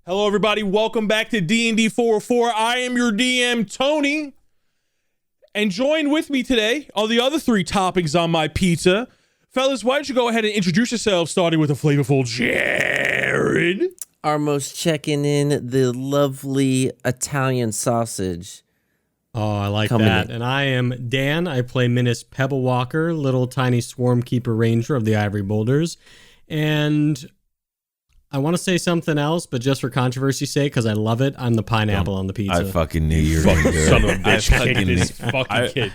Hello, everybody. Welcome back to DND404. I am your DM, Tony. And join with me today are the other three toppings on my pizza. Fellas, why don't you go ahead and introduce yourselves, starting with a flavorful Jared. Armos checking in the lovely Italian sausage. Oh, I like that. And I am Dan. I play Menace Pebblewalker, little tiny swarm keeper ranger of the Ivory Boulders. And I want to say something else, but just for controversy's sake, because I love it, I'm the pineapple on the pizza. I fucking knew you were going to do it. Son of a bitch. I fucking this fucking kid.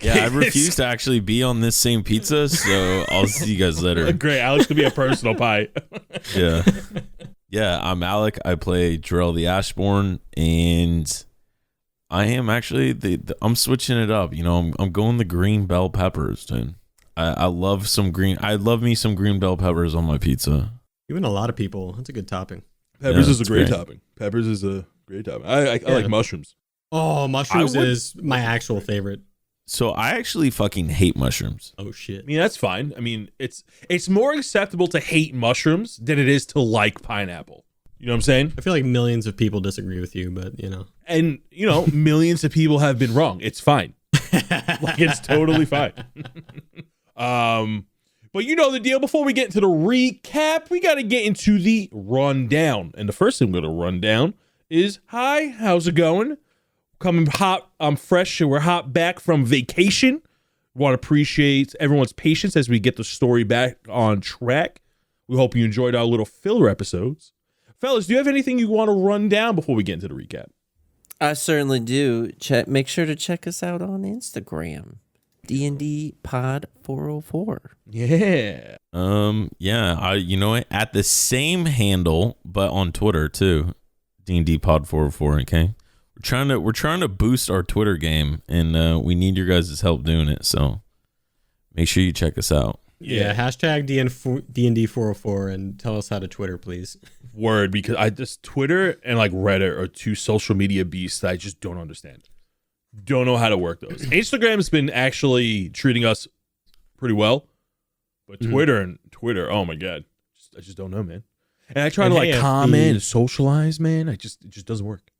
Yeah, I refuse to actually be on this same pizza, so I'll see you guys later. Great. Alex could be a personal pie. Yeah. Yeah, I'm Alec. I play Drell the Ashborn, and I am actually, I'm switching it up. You know, I'm going the green bell peppers, dude. I love me some green bell peppers on my pizza. Even a lot of people. That's a good topping. Peppers is a great topping. Peppers is a great topping. I like mushrooms. Oh, mushrooms is my actual favorite. So I actually fucking hate mushrooms. Oh, shit. I mean, that's fine. I mean, it's more acceptable to hate mushrooms than it is to like pineapple. You know what I'm saying? I feel like millions of people disagree with you, but, you know. And, you know, millions of people have been wrong. It's fine. Like, it's totally fine. But you know the deal. Before we get into the recap, we got to get into the rundown. And the first thing we're going to run down is, hi, how's it going? Coming hot, I'm fresh, and we're hot back from vacation. Want to appreciate everyone's patience as we get the story back on track. We hope you enjoyed our little filler episodes. Fellas, do you have anything you want to run down before we get into the recap? I certainly do. Make sure to check us out on Instagram. DND Pod 404. Yeah. You know what? At the same handle, but on Twitter too. DND Pod 404, okay? We're trying to boost our Twitter game, and we need your guys' help doing it, so make sure you check us out. Yeah, hashtag DND404 and tell us how to Twitter, please. Word, because Twitter and like Reddit are two social media beasts that I just don't understand. Don't know how to work those. Instagram's been actually treating us pretty well, but Twitter, oh my god, I just don't know, man. And I try to comment and socialize, man. It just doesn't work.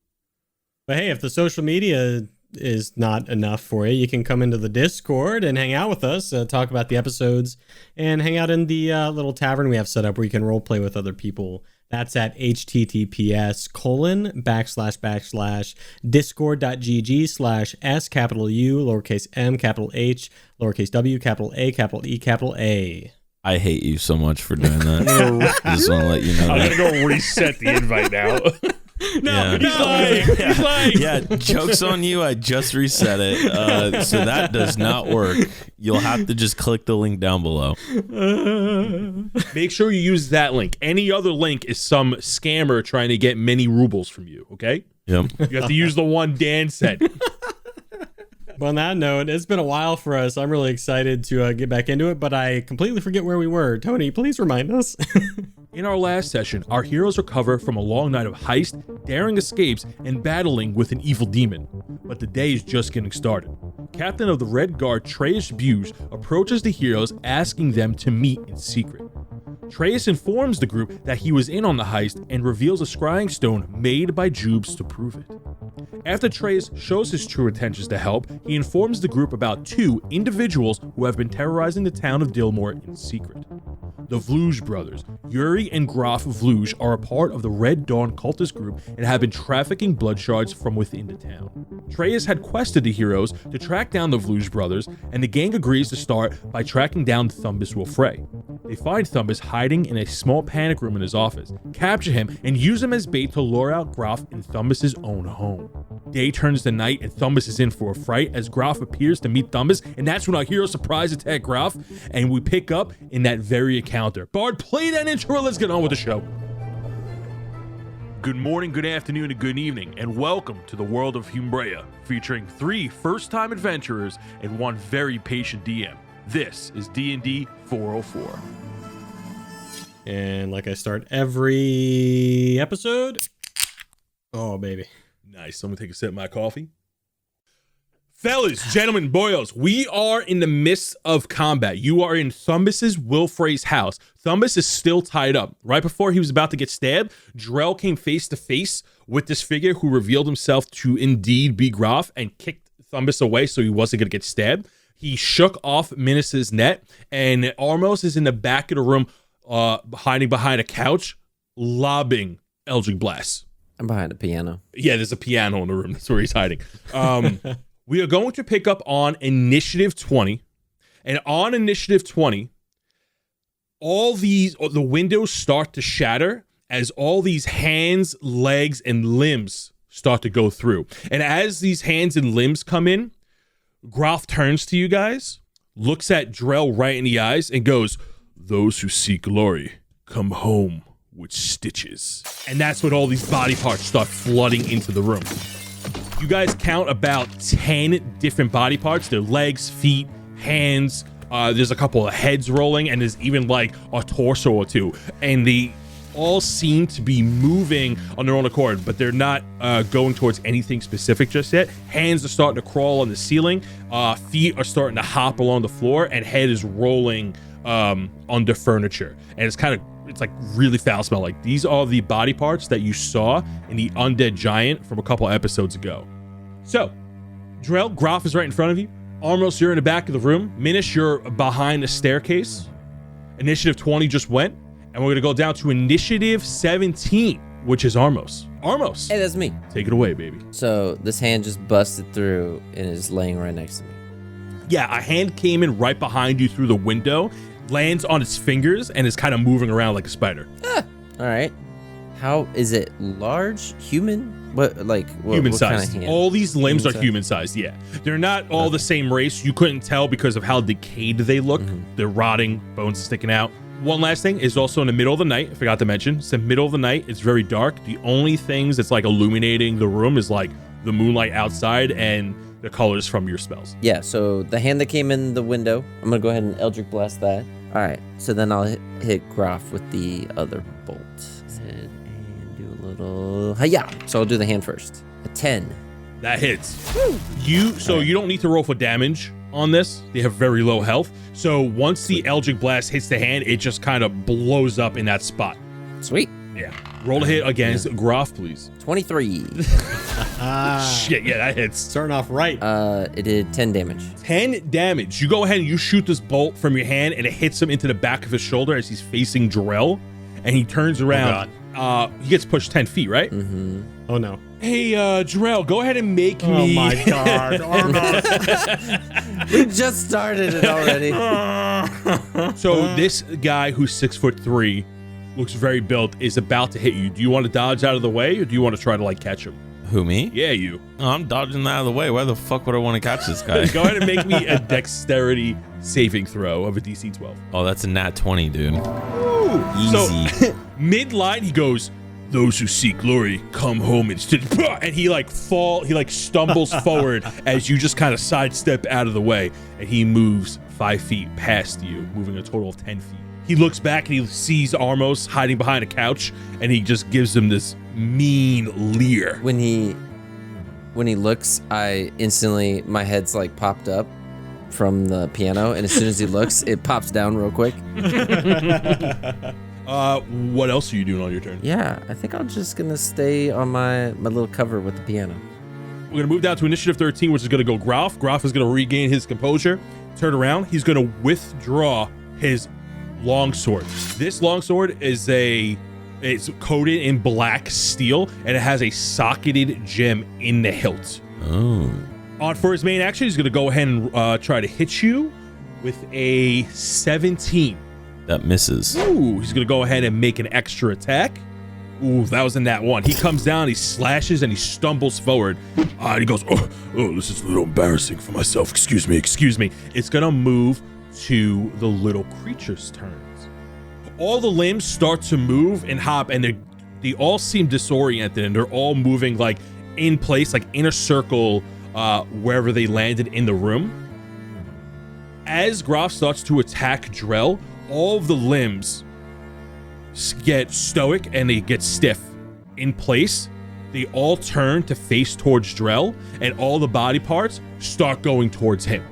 But hey, if the social media is not enough for you, you can come into the Discord and hang out with us, talk about the episodes, and hang out in the little tavern we have set up where you can role play with other people. That's at https://discord.gg/s capital U lowercase m capital H lowercase w capital A capital E capital A. I hate you so much for doing that. I just want to let you know. I'm gonna go reset the invite now. No, He's lying. Yeah, joke's on you. I just reset it. So that does not work. You'll have to just click the link down below. Make sure you use that link. Any other link is some scammer trying to get many rubles from you, okay? Yep. You have to use the one Dan said. But on that note, it's been a while for us. I'm really excited to get back into it, but I completely forget where we were. Tony, please remind us. In our last session, our heroes recover from a long night of heist, daring escapes, and battling with an evil demon. But the day is just getting started. Captain of the Red Guard, Treyas Buse, approaches the heroes, asking them to meet in secret. Treyas informs the group that he was in on the heist and reveals a scrying stone made by Jubes to prove it. After Treyas shows his true intentions to help, he informs the group about two individuals who have been terrorizing the town of Dillmore in secret. The Vluge brothers, Yuri and Graf Vluge, are a part of the Red Dawn cultist group and have been trafficking blood shards from within the town. Treyas had quested the heroes to track down the Vluge brothers, and the gang agrees to start by tracking down Thumbus Wilfrey. They find Thumbus hiding in a small panic room in his office, capture him, and use him as bait to lure out Graf in Thumbus' own home. Day turns to night and Thumbus is in for a fright as Graf appears to meet Thumbus, and that's when our heroes surprise attack Graf, and we pick up in that very encounter. Bard, play that intro, let's get on with the show. Good morning, good afternoon, and good evening, and welcome to the world of Humbrea, featuring 3 first-time adventurers and 1 very patient DM. This is D&D 404. And like I start every episode. Oh, baby. Nice. I'm going to take a sip of my coffee. Fellas, gentlemen, boyos, we are in the midst of combat. You are in Thumbus's Wilfrey's house. Thumbus is still tied up. Right before he was about to get stabbed, Drell came face to face with this figure who revealed himself to indeed be Groff and kicked Thumbus away so he wasn't going to get stabbed. He shook off Minus's net, and Armos is in the back of the room, hiding behind a couch, lobbing Eldritch Blast. I'm behind a piano. Yeah, there's a piano in the room. That's where he's hiding. We are going to pick up on Initiative 20. And on Initiative 20, the windows start to shatter as all these hands, legs, and limbs start to go through. And as these hands and limbs come in, Groff turns to you guys, looks at Drell right in the eyes, and goes, "Those who seek glory come home with stitches." And that's when all these body parts start flooding into the room. You guys count about 10 different body parts. Their legs, feet, hands. There's a couple of heads rolling, and there's even like a torso or two. And they all seem to be moving on their own accord, but they're not going towards anything specific just yet. Hands are starting to crawl on the ceiling. Feet are starting to hop along the floor, and head is rolling under furniture. And it's like really foul smell. Like, these are the body parts that you saw in the Undead Giant from a couple episodes ago. So, Drell, Groff is right in front of you. Armos, you're in the back of the room. Minus, you're behind the staircase. Initiative 20 just went. And we're going to go down to Initiative 17, which is Armos. Armos. Hey, that's me. Take it away, baby. So this hand just busted through and is laying right next to me. Yeah, a hand came in right behind you through the window, lands on its fingers, and is kind of moving around like a spider. All right. How is it? Large? Human? Human what sized. kind of hand? All these limbs Human are human sized. Yeah, they're not all the same race. You couldn't tell because of how decayed they look. They're rotting, bones sticking out. One last thing is also in the middle of the night. I forgot to mention, it's the middle of the night. It's very dark. The only things that's like illuminating the room is like the moonlight outside and the colors from your spells. Yeah, so the hand that came in the window, I'm going to go ahead and Eldritch Blast that. All right, so then I'll hit Groff with the other bolt. And do a little... Hi-ya! So I'll do the hand first. A 10. That hits. Woo! You don't need to roll for damage on this. They have very low health. So once the Eldritch Blast hits the hand, it just kind of blows up in that spot. Sweet. Yeah. Roll a hit against Groff, please. 23. Shit, yeah, that hits. Starting off right. It did 10 damage. 10 damage. You go ahead and you shoot this bolt from your hand, and it hits him into the back of his shoulder as he's facing Drell, and he turns around. He gets pushed 10 feet, right? Mm-hmm. Oh, no. Hey, Drell, go ahead and make me... Oh, my God. We just started it already. So this guy who's 6'3", looks very built, is about to hit you. Do you want to dodge out of the way, or do you want to try to like catch him? Who, me? Yeah, you. Oh, I'm dodging out of the way. Why the fuck would I want to catch this guy? Go ahead and make me a dexterity saving throw of a DC 12. Oh, that's a nat 20, dude. Ooh. Easy. So mid-line, he goes, "Those who seek glory come home and he stumbles forward as you just kind of sidestep out of the way, and he moves 5 feet past you, moving a total of 10 feet. He looks back and he sees Armos hiding behind a couch, and he just gives him this mean leer. When he looks, I instantly, my head's like popped up from the piano, and as soon as he looks, it pops down real quick. What else are you doing on your turn? Yeah, I think I'm just gonna stay on my little cover with the piano. We're gonna move down to Initiative 13, which is gonna go Groff. Groff is gonna regain his composure, turn around. He's gonna withdraw his longsword. This longsword is it's coated in black steel, and it has a socketed gem in the hilt. Oh. For his main action, he's gonna go ahead and try to hit you with a 17. That misses. Ooh, he's gonna go ahead and make an extra attack. Ooh, that was in that one. He comes down, he slashes, and he stumbles forward. And he goes, oh, this is a little embarrassing for myself. Excuse me. It's gonna move to the little creature's turns. All the limbs start to move and hop, and they all seem disoriented, and they're all moving like in place, like in a circle, wherever they landed in the room. As Groff starts to attack Drell, all of the limbs get stoic and they get stiff in place. they all turn to face towards Drell, and all the body parts start going towards him.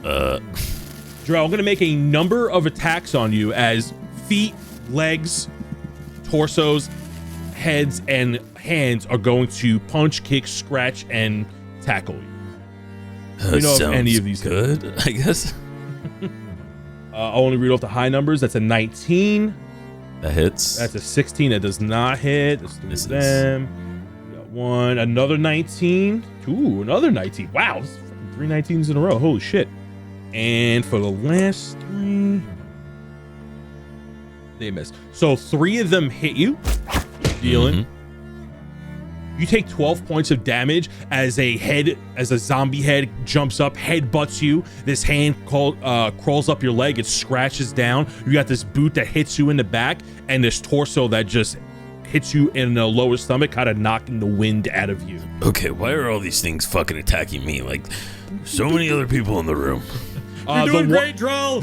Drell, I'm gonna make a number of attacks on you as feet, legs, torsos, heads, and hands are going to punch, kick, scratch, and tackle you. You know if any of these good, I guess. I'll only read off the high numbers. That's a 19. That hits. That's a 16. That does not hit. That's three of them. We got one. Another 19. Ooh, another 19. Wow, this is fucking 3 19s in a row. Holy shit. And for the last 3, they miss. So 3 of them hit you, dealing. You take 12 points of damage as a zombie head jumps up, head butts you. This hand crawls up your leg. It scratches down. You got this boot that hits you in the back, and this torso that just hits you in the lower stomach, kind of knocking the wind out of you. Okay, why are all these things fucking attacking me? Like, so many other people in the room. You're doing great, Drell.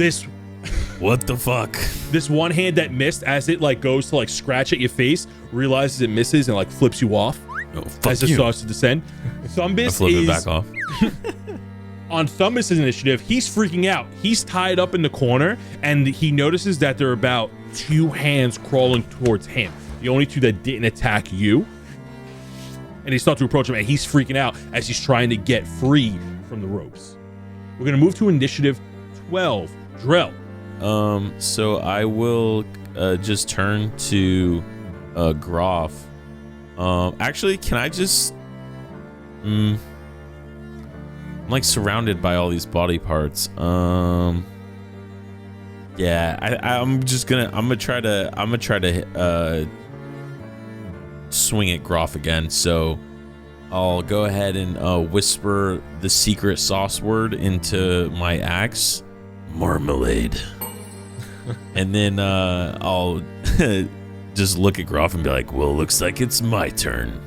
What the fuck? This one hand that missed, as it like goes to like scratch at your face, realizes it misses and like flips you off. Oh, fuck as it you. starts to descend. Thumbus Flip it is back off. on Thumbus's initiative. He's freaking out. He's tied up in the corner, and he notices that there are about 2 hands crawling towards him. The only 2 that didn't attack you. And they start to approach him, and he's freaking out as he's trying to get free from the ropes. We're gonna move to initiative 12. Drell. So I will just turn to Groff. Actually, can I just I'm like surrounded by all these body parts. Yeah, I'm gonna try to swing at Groff again. So I'll go ahead and whisper the secret sauce word into my axe, marmalade. And then I'll just look at Groff and be like, well, looks like it's my turn.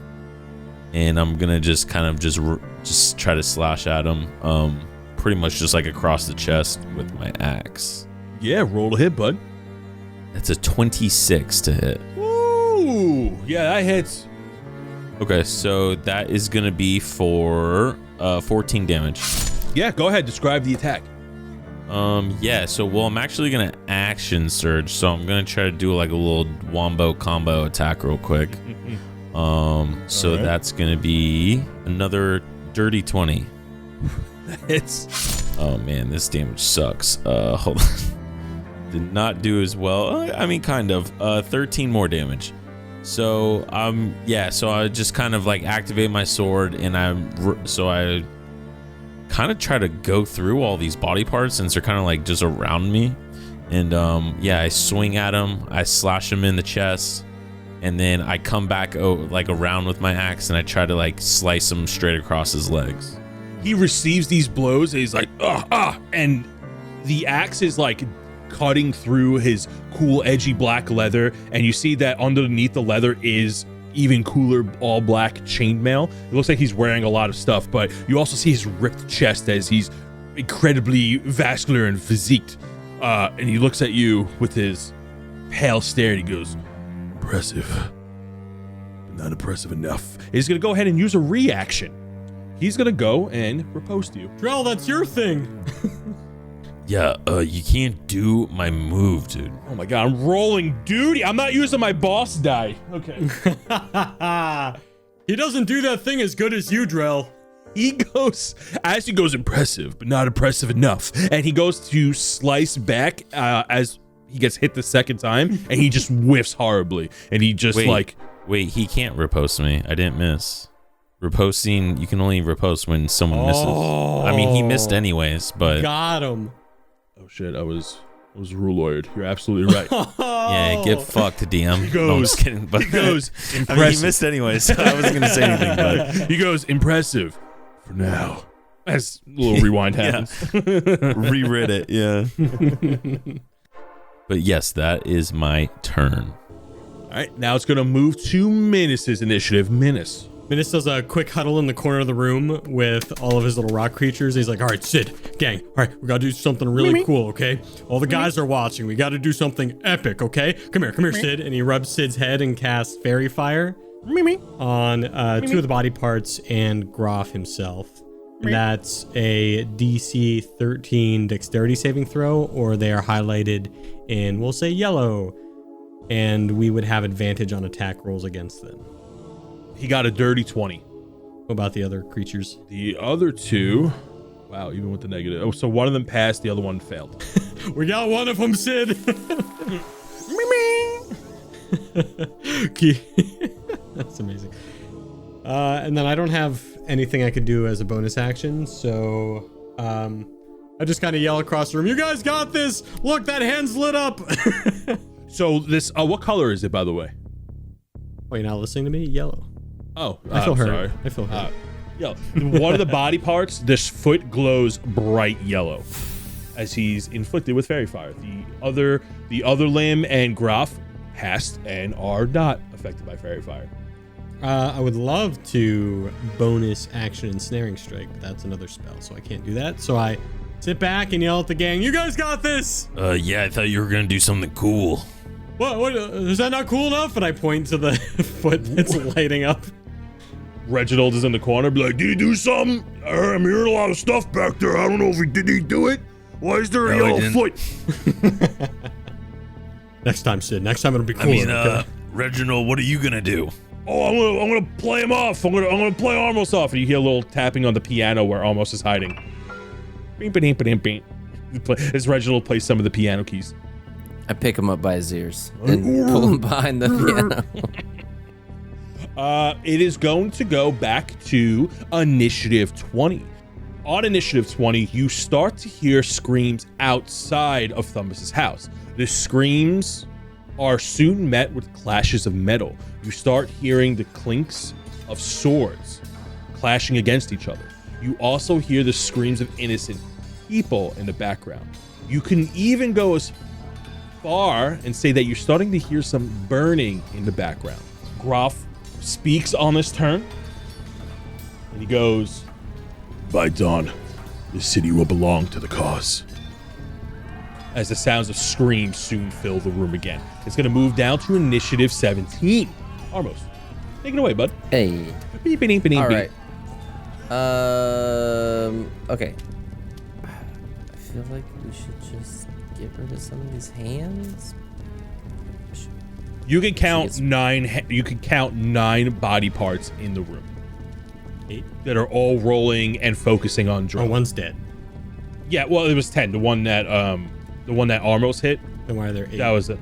And I'm gonna just try to slash at him, pretty much just like across the chest with my axe. Yeah, roll to hit, bud. That's a 26 to hit. Ooh, yeah, that hits. Okay, so that is gonna be for 14 damage. Yeah, go ahead, describe the attack. Yeah, so I'm actually gonna action surge, so I'm gonna try to do like a little wombo combo attack real quick. So right. That's gonna be another dirty 20. Oh man, this damage sucks. Hold on. Did not do as well. I mean, kind of. 13 more damage. So so I just kind of like activate my sword, and I kind of try to go through all these body parts since they're kind of like just around me. And I swing at him, I slash him in the chest, and then I come back like around with my axe, and I try to like slice him straight across his legs. He receives these blows, and he's like, and the axe is like cutting through his cool edgy black leather, and you see that underneath the leather is even cooler all black chainmail. It looks like he's wearing a lot of stuff, but you also see his ripped chest as he's incredibly vascular and physiqued. And he looks at you with his pale stare, and he goes, impressive, but not impressive enough. He's gonna go ahead and use a reaction. He's gonna go and riposte you. Drell, that's your thing. Yeah, you can't do my move, dude. Oh my god, I'm rolling duty. I'm not using my boss die. Okay. He doesn't do that thing as good as you, Drell. He goes impressive, but not impressive enough. And he goes to slice back as he gets hit the second time, and he just whiffs horribly. And he just Wait, he can't riposte me. I didn't miss. Riposting, you can only riposte when someone misses. I mean, he missed anyways, but... Got him. Oh shit, I was rule lawyered. You're absolutely right. Yeah, get fucked, DM. He goes, no, I'm just kidding. But he goes, impressive. I mean, he missed anyway, so I wasn't going to say anything. But he goes, impressive for now. As a little rewind happens. Reread it, yeah. But yes, that is my turn. All right, now it's going to move to Minus's initiative. Minus does a quick huddle in the corner of the room with all of his little rock creatures. He's like, all right, Sid, gang, all right, we got to do something really cool, okay? All the guys are watching. We got to do something epic, okay? Come here, Sid. And he rubs Sid's head and casts Fairy Fire. on two of the body parts and Groff himself. And that's a DC 13 dexterity saving throw, or they are highlighted in, we'll say, yellow. And we would have advantage on attack rolls against them. He got a dirty 20. What about the other creatures? The other two, wow, even with the negative. Oh, so one of them passed, the other one failed. We got one of them, Sid. That's amazing. And then I don't have anything I could do as a bonus action, so I just kind of yell across the room, "You guys got this! Look, that hand's lit up!" So this, what color is it, by the way? Oh, you're not listening to me? Yellow. Oh, I feel hurt. sorry. I feel hurt. Yeah, one of the body parts, this foot glows bright yellow as he's inflicted with fairy fire. The other limb and Groff passed and are not affected by fairy fire. I would love to bonus action ensnaring strike, but that's another spell, so I can't do that. So I sit back and yell at the gang, "You guys got this!" Yeah, I thought you were gonna do something cool. What is that not cool enough? And I point to the foot that's lighting up. Reginald is in the corner, be like, "Did he do something? I'm hearing a lot of stuff back there. I don't know if did he do it? Why is there a yellow foot?" Next time, Sid. Next time it'll be cool. Okay? Reginald, what are you gonna do? Oh, I'm gonna play him off. I'm gonna play Armos off. And you hear a little tapping on the piano where Armos is hiding. Beep, beep, beep, beep. As Reginald plays some of the piano keys. I pick him up by his ears and pull him behind the piano. It is going to go back to initiative 20. On initiative 20, you start to hear screams outside of Thumbus's house. The screams are soon met with clashes of metal. You start hearing the clinks of swords clashing against each other. You also hear the screams of innocent people in the background. You can even go as far and say that you're starting to hear some burning in the background. Groff speaks on this turn, and he goes, "By dawn, the city will belong to the cause." As the sounds of screams soon fill the room again. It's going to move down to initiative 17. Armos, take it away, bud. Hey. Beep, beep, beep, beep. All right. Okay. I feel like we should just get rid of some of these hands. You can count nine. You can count 9 body parts in the room. 8 that are all rolling and focusing on Drum. Oh, one's dead. Yeah, well, it was 10. The one that Armos hit. Then why are there 8? That was it.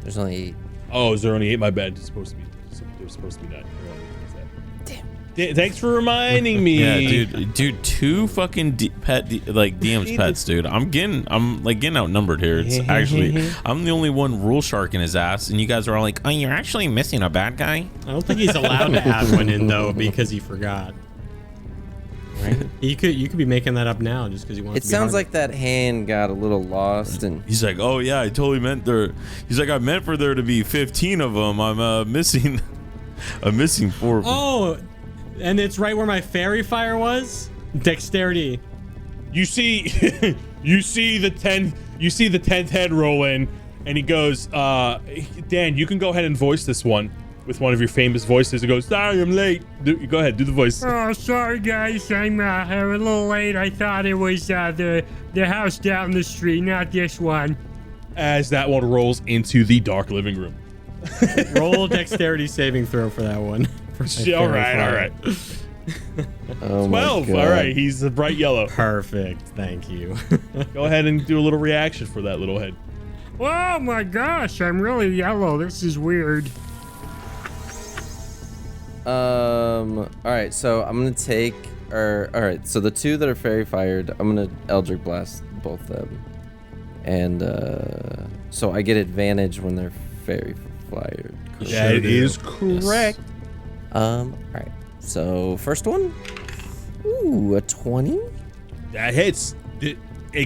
There's only 8. Oh, is there only 8? My bad. It's supposed to be. There's supposed to be 9. Damn. Thanks for reminding me. Yeah, dude, 2 fucking DM's pets, dude. I'm getting outnumbered here. It's actually, I'm the only one rule shark in his ass, and you guys are all like, "Oh, you're actually missing a bad guy." I don't think he's allowed to add one in though because he forgot. Right? You could be making that up now just because you want. It sounds like that hand got a little lost, and he's like, "Oh yeah, I totally meant there." He's like, "I meant for there to be 15 of them. I'm missing 4 of them." Oh. And it's right where my fairy fire was. Dexterity. You see the 10th head roll in, and he goes, Dan, you can go ahead and voice this one with one of your famous voices. It goes, "Sorry, I'm late." Go ahead, do the voice. "Oh, sorry guys, I'm a little late. I thought it was the house down the street, not this one." As that one rolls into the dark living room. Roll dexterity saving throw for that one. All right. oh 12. All right, he's a bright yellow. Perfect. Thank you. Go ahead and do a little reaction for that little head. Oh my gosh, I'm really yellow. This is weird. All right, so I'm gonna take. All right, so the 2 that are fairy fired, I'm gonna Eldritch Blast both of them, and so I get advantage when they're fairy fired. That is correct. Yes. All right. So first one, ooh, a 20. That hits. It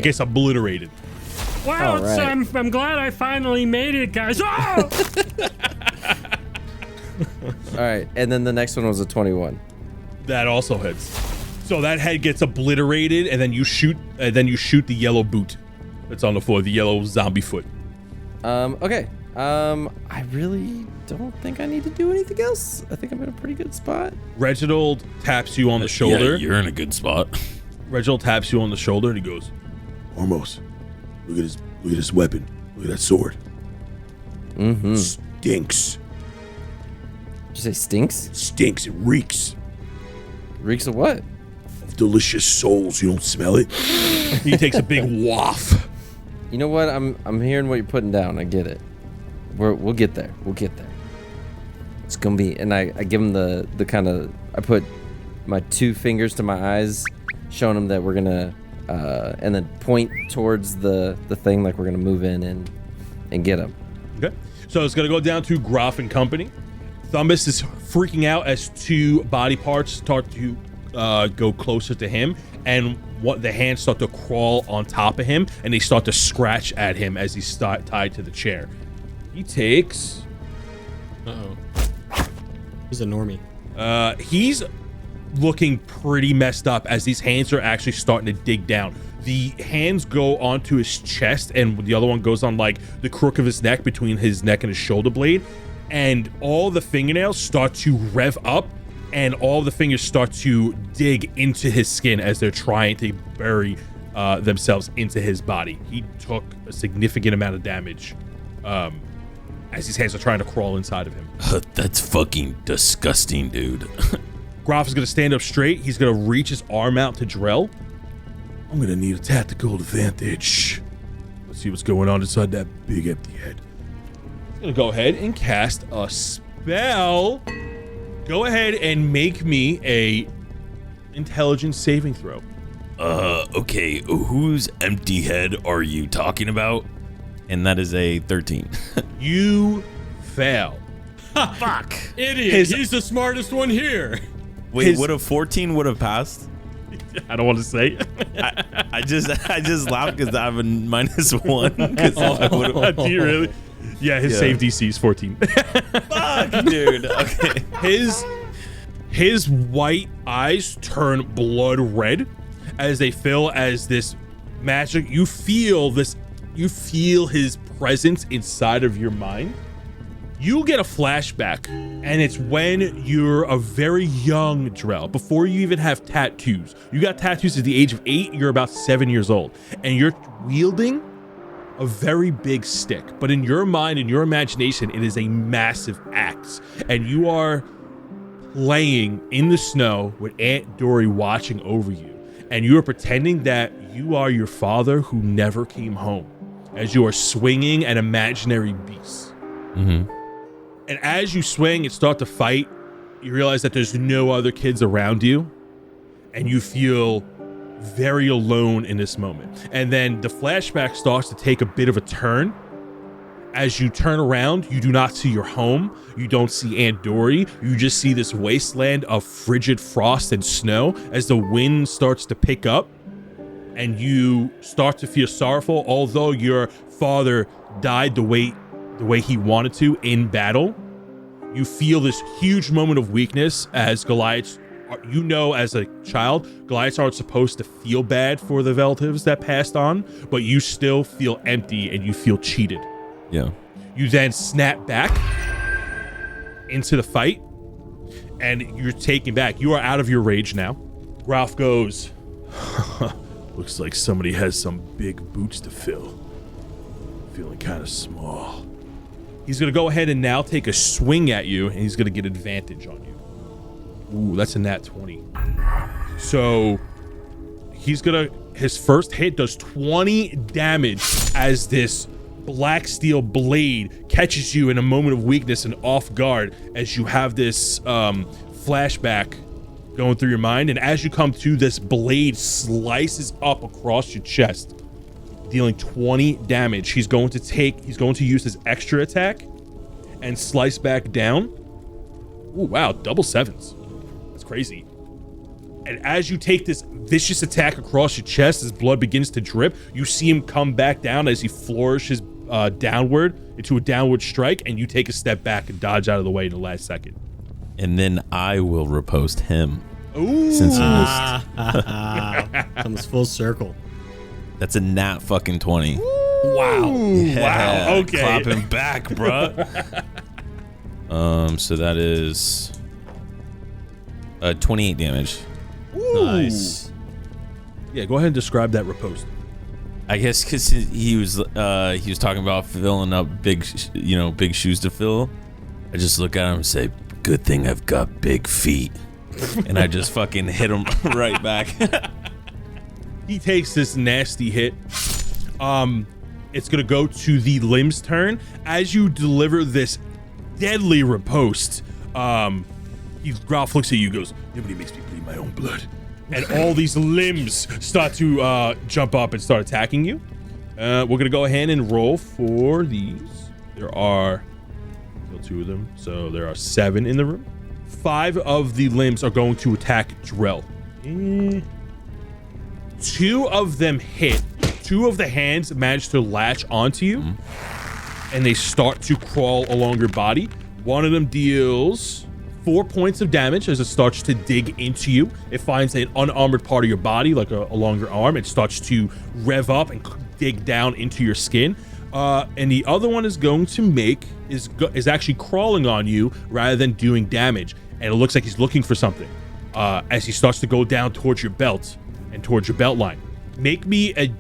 gets obliterated. Wow, All right. I'm glad I finally made it, guys. Oh! All right, and then the next one was a 21. That also hits. So that head gets obliterated, and then you shoot the yellow boot that's on the floor, the yellow zombie foot. Okay. I really don't think I need to do anything else. I think I'm in a pretty good spot. Reginald taps you on the shoulder. Yeah, you're in a good spot. Reginald taps you on the shoulder and he goes, Ormos, look at his weapon. Look at that sword. Mm-hmm. Stinks. Did you say stinks? It stinks. It reeks Reeks of what? of delicious souls. You don't smell it? he takes a big waft. You know what? I'm hearing what you're putting down. I get it. We'll get there. We'll get there. It's gonna be, and I give him the kind of, I put my 2 fingers to my eyes, showing him that we're gonna, and then point towards the thing like we're gonna move in and get him. Okay. So it's going to go down to Groff and company. Thumbus is freaking out as 2 body parts start to go closer to him, and the hands start to crawl on top of him, and they start to scratch at him as he's tied to the chair. He takes... Uh-oh. He's a normie. He's looking pretty messed up as these hands are actually starting to dig down. The hands go onto his chest, and the other one goes on like the crook of his neck, between his neck and his shoulder blade, and all the fingernails start to rev up, and all the fingers start to dig into his skin as they're trying to bury themselves into his body. He took a significant amount of damage as these hands are trying to crawl inside of him. That's fucking disgusting, dude. Groff is going to stand up straight. He's going to reach his arm out to Drell. I'm gonna need a tactical advantage. Let's see what's going on inside that big empty head. He's going to go ahead and cast a spell. Go ahead and make me a intelligence saving throw. Okay, whose empty head are you talking about? And that is a 13. You fail. Fuck. Idiot. He's the smartest one here. Wait, would a 14 would have passed? I don't want to say. I just laughed because I have a -1. Do you really? Yeah, his save DC is 14. Fuck, dude. Okay. His white eyes turn blood red as they fill as this magic. You feel his presence inside of your mind. You get a flashback, and it's when you're a very young Drell, before you even have tattoos. You got tattoos at the age of 8, you're about 7 years old, and you're wielding a very big stick. But in your mind, in your imagination, it is a massive axe, and you are playing in the snow with Aunt Dory watching over you, and you are pretending that you are your father who never came home, as you are swinging an imaginary beast. Mm-hmm. And as you swing and start to fight, you realize that there's no other kids around you, and you feel very alone in this moment. And then the flashback starts to take a bit of a turn. As you turn around, you do not see your home. You don't see Aunt Dory. You just see this wasteland of frigid frost and snow as the wind starts to pick up, and you start to feel sorrowful. Although your father died the way he wanted to in battle, you feel this huge moment of weakness as Goliaths, you know, as a child, Goliaths aren't supposed to feel bad for the relatives that passed on, but you still feel empty and you feel cheated. Yeah. You then snap back into the fight, and you're taken back. You are out of your rage now. Ralph goes, Looks like somebody has some big boots to fill. Feeling kind of small. he's going to go ahead and now take a swing at you, and he's going to get advantage on you. Ooh, that's a nat 20. So he's going to, his first hit does 20 damage as this black steel blade catches you in a moment of weakness and off guard as you have this flashback going through your mind. And as you come to, this blade slices up across your chest, dealing 20 damage. He's going to use his extra attack and slice back down. Ooh, wow, double sevens. That's crazy. And as you take this vicious attack across your chest, as blood begins to drip, you see him come back down as he flourishes downward into a downward strike, and you take a step back and dodge out of the way in the last second. And then I will riposte him. Ooh. Since he missed. Comes full circle. That's a nat fucking 20. Ooh. Wow. Yeah, Wow. Okay. Clapping back, bruh. So that is 28 damage. Nice. Yeah, go ahead and describe that riposte. I guess because he was talking about filling up big shoes to fill. I just look at him and say, "Good thing I've got big feet," and I just fucking hit him right back. He takes this nasty hit. It's gonna go to the limb's turn as you deliver this deadly riposte. Ralph looks at you, goes, "Nobody makes me bleed my own blood," and all these limbs start to jump up and start attacking you. We're gonna go ahead and roll for these. There are still 2 of them, so there are 7 in the room. 5 of the limbs are going to attack Drell. 2 of them hit. 2 of the hands manage to latch onto you, and they start to crawl along your body. One of them deals 4 points of damage as it starts to dig into you. It finds an unarmored part of your body, like a longer arm. It starts to rev up and dig down into your skin. And the other one is going to is actually crawling on you rather than doing damage. And it looks like he's looking for something as he starts to go down towards your belt and towards your belt line. Make me a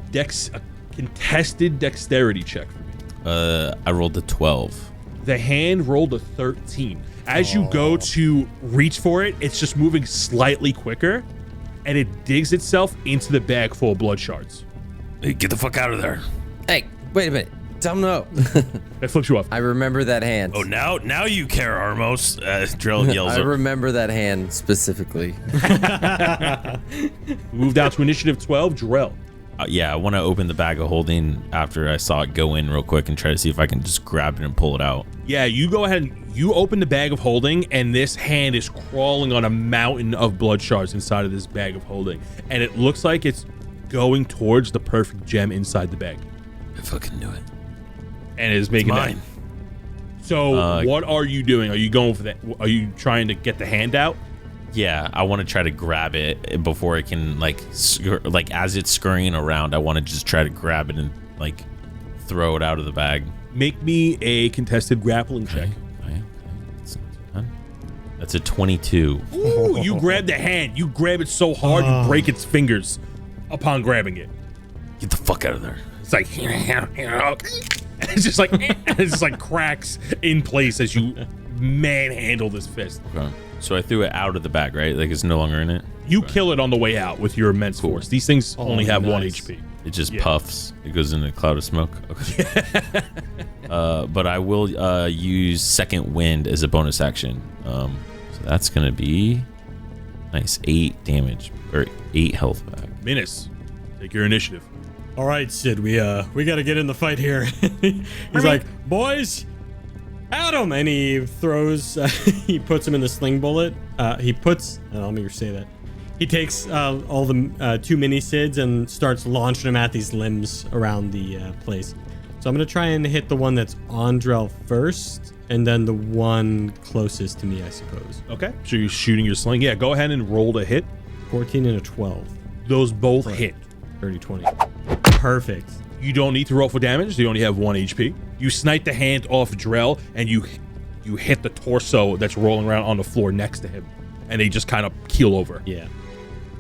contested dexterity check for me. I rolled a 12. The hand rolled a 13. As you go to reach for it, it's just moving slightly quicker, and it digs itself into the bag full of blood shards. Hey, get the fuck out of there. Hey, wait a minute. Tell him no. It flips you off. I remember that hand. Oh, now you care, Armos. Drell yells. I remember that hand specifically. Move down to initiative 12, Drell. Yeah, I want to open the bag of holding after I saw it go in real quick and try to see if I can just grab it and pull it out. Yeah, you go ahead and you open the bag of holding, and this hand is crawling on a mountain of blood shards inside of this bag of holding. And it looks like it's going towards the perfect gem inside the bag. I fucking knew it. And it is making that. Mine. So what are you doing? Are you going for that? Are you trying to get the hand out? Yeah, I want to try to grab it before it can as it's scurrying around. I want to just try to grab it and throw it out of the bag. Make me a contested grappling check. Okay. That's a 22. Ooh, you grab the hand. You grab it so hard you break its fingers upon grabbing it. Get the fuck out of there. It's like it's just like cracks in place as you manhandle this fist. Okay. So I threw it out of the bag, right? Like it's no longer in it? You kill it on the way out with your immense force. These things only have 1 HP. It just puffs. It goes in a cloud of smoke. Okay. But I will use Second Wind as a bonus action. So that's going to be nice. 8 damage or 8 health back. Menace, take your initiative. All right, Sid, we got to get in the fight here. He's like, boys, at him, and he throws. He puts him in the sling bullet. Let me say that. He takes all the 2 mini Sids and starts launching them at these limbs around the place. So I'm gonna try and hit the one that's on Drell first, and then the one closest to me, I suppose. Okay. So you're shooting your sling. Yeah, go ahead and roll to hit. 14 and a 12. Those both hit. 30, 20. Perfect. You don't need to roll for damage. They only have 1 HP. You snipe the hand off Drell, and you hit the torso that's rolling around on the floor next to him, and they just kind of keel over. Yeah.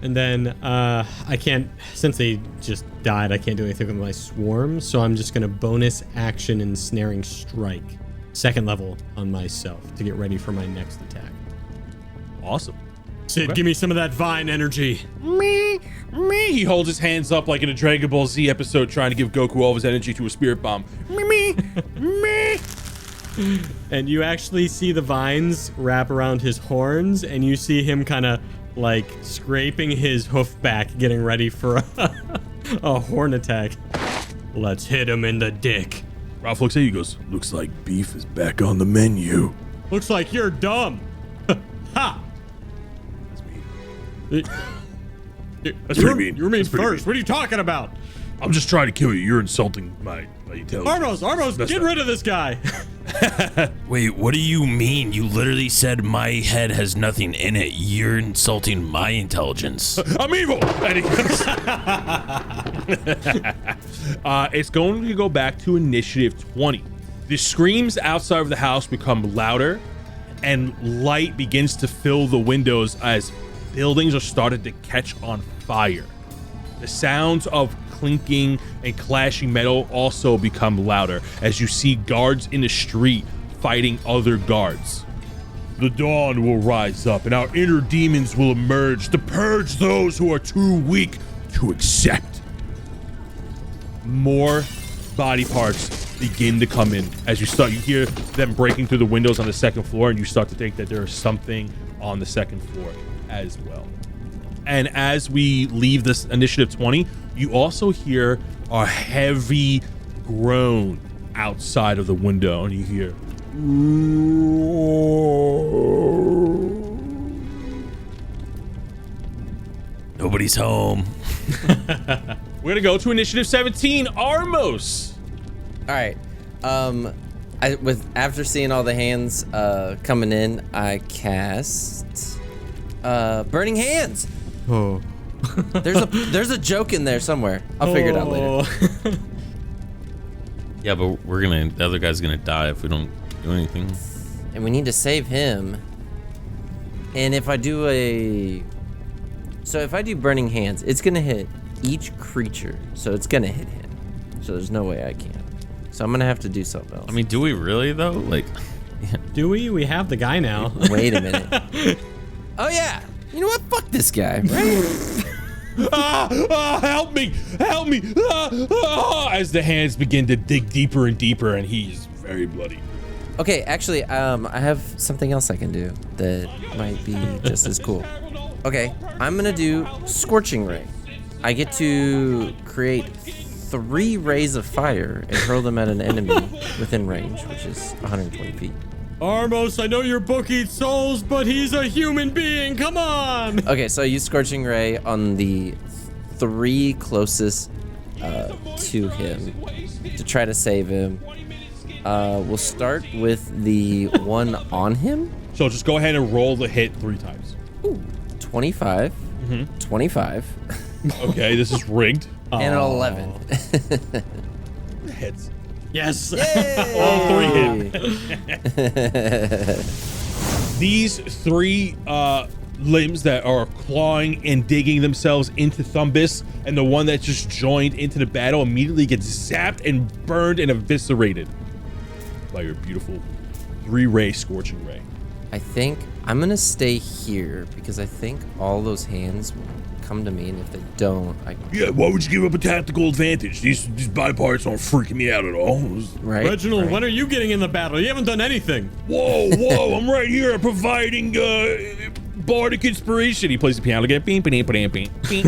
And then I can't, since they just died, I can't do anything with my swarm, so I'm just going to bonus action Ensnaring Strike, 2nd level on myself to get ready for my next attack. Awesome. Sid, give me some of that vine energy. Me. He holds his hands up like in a Dragon Ball Z episode trying to give Goku all of his energy to a spirit bomb. Me. And you actually see the vines wrap around his horns, and you see him kind of scraping his hoof back, getting ready for a horn attack. Let's hit him in the dick. Ralph looks at you, goes, Looks like beef is back on the menu. Looks like you're dumb. Ha! That's pretty mean. You're mean That's pretty first. mean. What are you talking about? I'm just trying to kill you. You're insulting my intelligence. Armos, That's get not- rid of this guy. Wait, what do you mean? You literally said my head has nothing in it. You're insulting my intelligence. I'm evil. And he goes, it's going to go back to initiative 20. The screams outside of the house become louder, and light begins to fill the windows as buildings are started to catch on fire. The sounds of clinking and clashing metal also become louder as you see guards in the street fighting other guards. The dawn will rise up and our inner demons will emerge to purge those who are too weak to accept. More body parts begin to come in as you hear them breaking through the windows on the second floor, and you start to think that there is something on the second floor as well. And as we leave this initiative 20, you also hear a heavy groan outside of the window, and you hear, Nobody's home. we're gonna go to initiative 17, Armos. All right. After seeing all the hands coming in, I cast Burning Hands. Oh. There's a joke in there somewhere. I'll figure it out later. Yeah, but the other guy's gonna die if we don't do anything. And we need to save him. And if I do Burning Hands, it's gonna hit each creature. So it's gonna hit him. So there's no way I can. So I'm gonna have to do something else. I mean, do we really though? Like, Do we? We have the guy now. Wait a minute. Oh yeah. You know what? Fuck this guy, right? Help me! As the hands begin to dig deeper and deeper, and he's very bloody. Okay, actually, I have something else I can do that might be just as cool. Okay, I'm gonna do Scorching Ray. I get to create 3 rays of fire and hurl them at an enemy within range, which is 120 feet. Armos, I know your book eats souls, but he's a human being. Come on. Okay, so I use Scorching Ray on the 3 closest to him to try to save him. We'll start with the one on him. So just go ahead and roll the hit 3 times. Ooh, 25, 25, Okay, this is rigged. and an 11. Hits. Yes. All 3 hit. These 3 limbs that are clawing and digging themselves into Thumbus, and the one that just joined into the battle immediately gets zapped and burned and eviscerated by your beautiful 3-ray Scorching Ray. I think I'm gonna stay here because I think all those hands will come to me, and if they don't, Yeah, why would you give up a tactical advantage? These body parts aren't freaking me out at all. right. Reginald, right. when are you getting in the battle? You haven't done anything. Whoa, I'm right here providing bardic inspiration. He plays the piano again. Beep, beep, beep, beep, beep.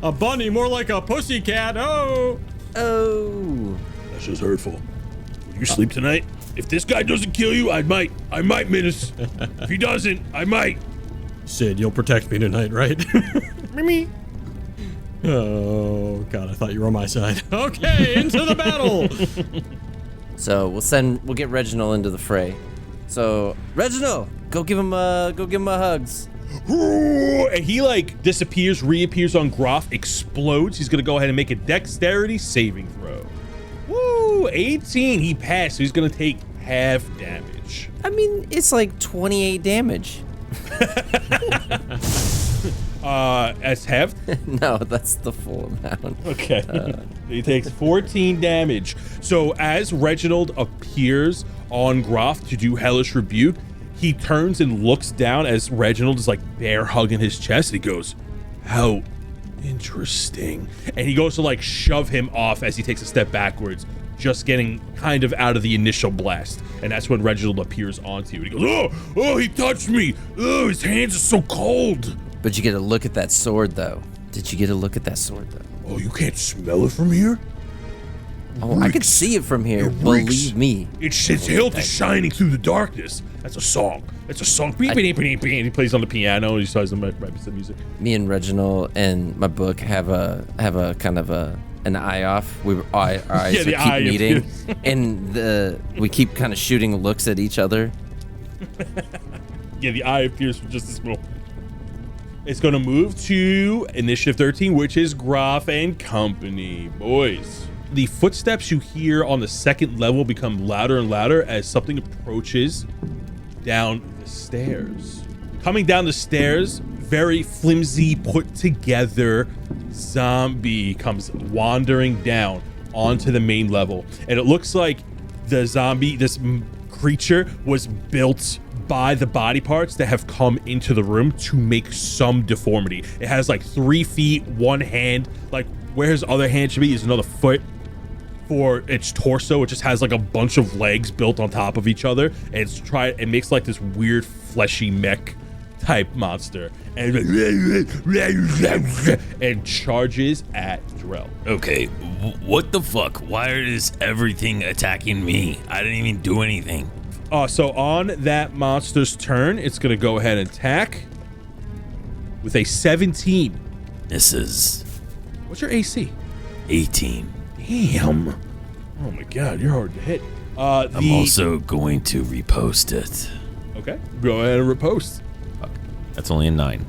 A bunny, more like a pussycat. Oh. Oh. That's just hurtful. Will you sleep tonight? If this guy doesn't kill you, I might, Minus. If he doesn't, I might. Sid, you'll protect me tonight, right? Me. Oh God, I thought you were on my side. Okay, into the battle. So we'll get Reginald into the fray. So Reginald, go give him a hugs. And he like disappears, reappears on Groff, explodes. He's gonna go ahead and make a dexterity saving throw. Woo! 18. He passed. So he's gonna take half damage. I mean, it's like 28 damage. As half? No, that's the full amount. Okay. He takes 14 damage. So as Reginald appears on Groff to do Hellish Rebuke, he turns and looks down as Reginald is like bear hugging his chest. He goes, "How interesting." And he goes to like shove him off as he takes a step backwards, just getting kind of out of the initial blast. And that's when Reginald appears onto you. And he goes, Oh, he touched me. Oh, his hands are so cold. But you get a look at that sword, though. Did you get a look at that sword, though? Oh, you can't smell it from here? Oh, I can see it from here. It reeks. Believe me. Its hilt is shining through the darkness. That's a song. It's a song. beep, beep, beep, beep. He plays on the piano. He starts to write the music. Me and Reginald and my book have a kind of a an eye off. Our eyes Yeah, the would eye keep meeting, appears. and we keep kind of shooting looks at each other. Yeah, the eye appears for just this moment. It's going to move to Initiative 13, which is Groff and Company. Boys. The footsteps you hear on the second level become louder and louder as something approaches down the stairs. Coming down the stairs, very flimsy, put together zombie comes wandering down onto the main level. And it looks like the zombie, this creature, was built by the body parts that have come into the room to make some deformity. It has like 3 feet, 1 hand, like where his other hand should be is another foot for its torso. It just has like a bunch of legs built on top of each other, and it makes like this weird fleshy mech type monster, and charges at Drell. Okay, what the fuck? Why is everything attacking me? I didn't even do anything. So on that monster's turn, it's gonna go ahead and attack with a 17. Misses. What's your AC? 18. Damn. Oh my god, you're hard to hit. I'm also going to repost it. Okay, go ahead and repost. Fuck. That's only a 9.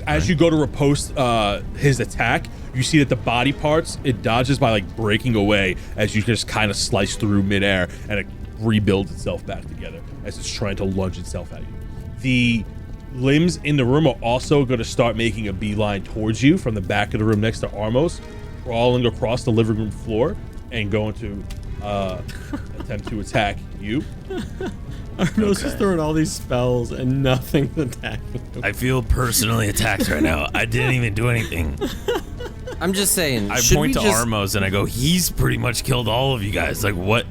As you go to repost his attack, you see that the body parts, it dodges by like breaking away as you just kind of slice through midair, and it rebuilds itself back together as it's trying to lunge itself at you. The limbs in the room are also going to start making a beeline towards you from the back of the room next to Armos, crawling across the living room floor and going to attempt to attack you. Armos is throwing all these spells and nothing's attacking him. I feel personally attacked right now. I didn't even do anything. I'm just saying. I point to Armos and I go, he's pretty much killed all of you guys. Like, what?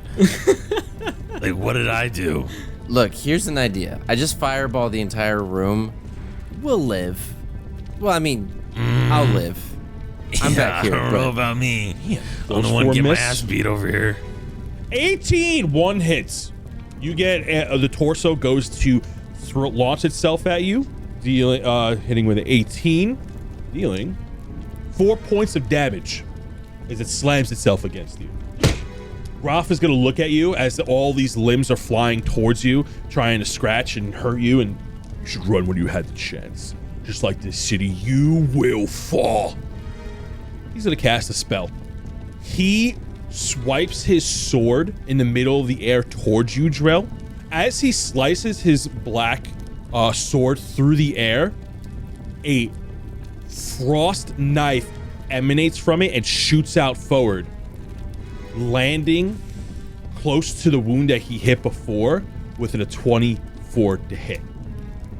Like, what did I do? Look, here's an idea. I just fireball the entire room. We'll live. Well, I mean, I'll live. I'm back here. I don't know about me. I'm the Those one 4 getting my miss. ass beat over here. 18, 1 hits. You get the torso goes to launch itself at you, dealing hitting with an 18, dealing 4 points of damage as it slams itself against you. Groff is going to look at you as all these limbs are flying towards you, trying to scratch and hurt you, and you should run when you had the chance. Just like this city, you will fall. He's going to cast a spell. He swipes his sword in the middle of the air towards you, Drell. As he slices his black sword through the air, a frost knife emanates from it and shoots out forward, landing close to the wound that he hit before with a 24 to hit.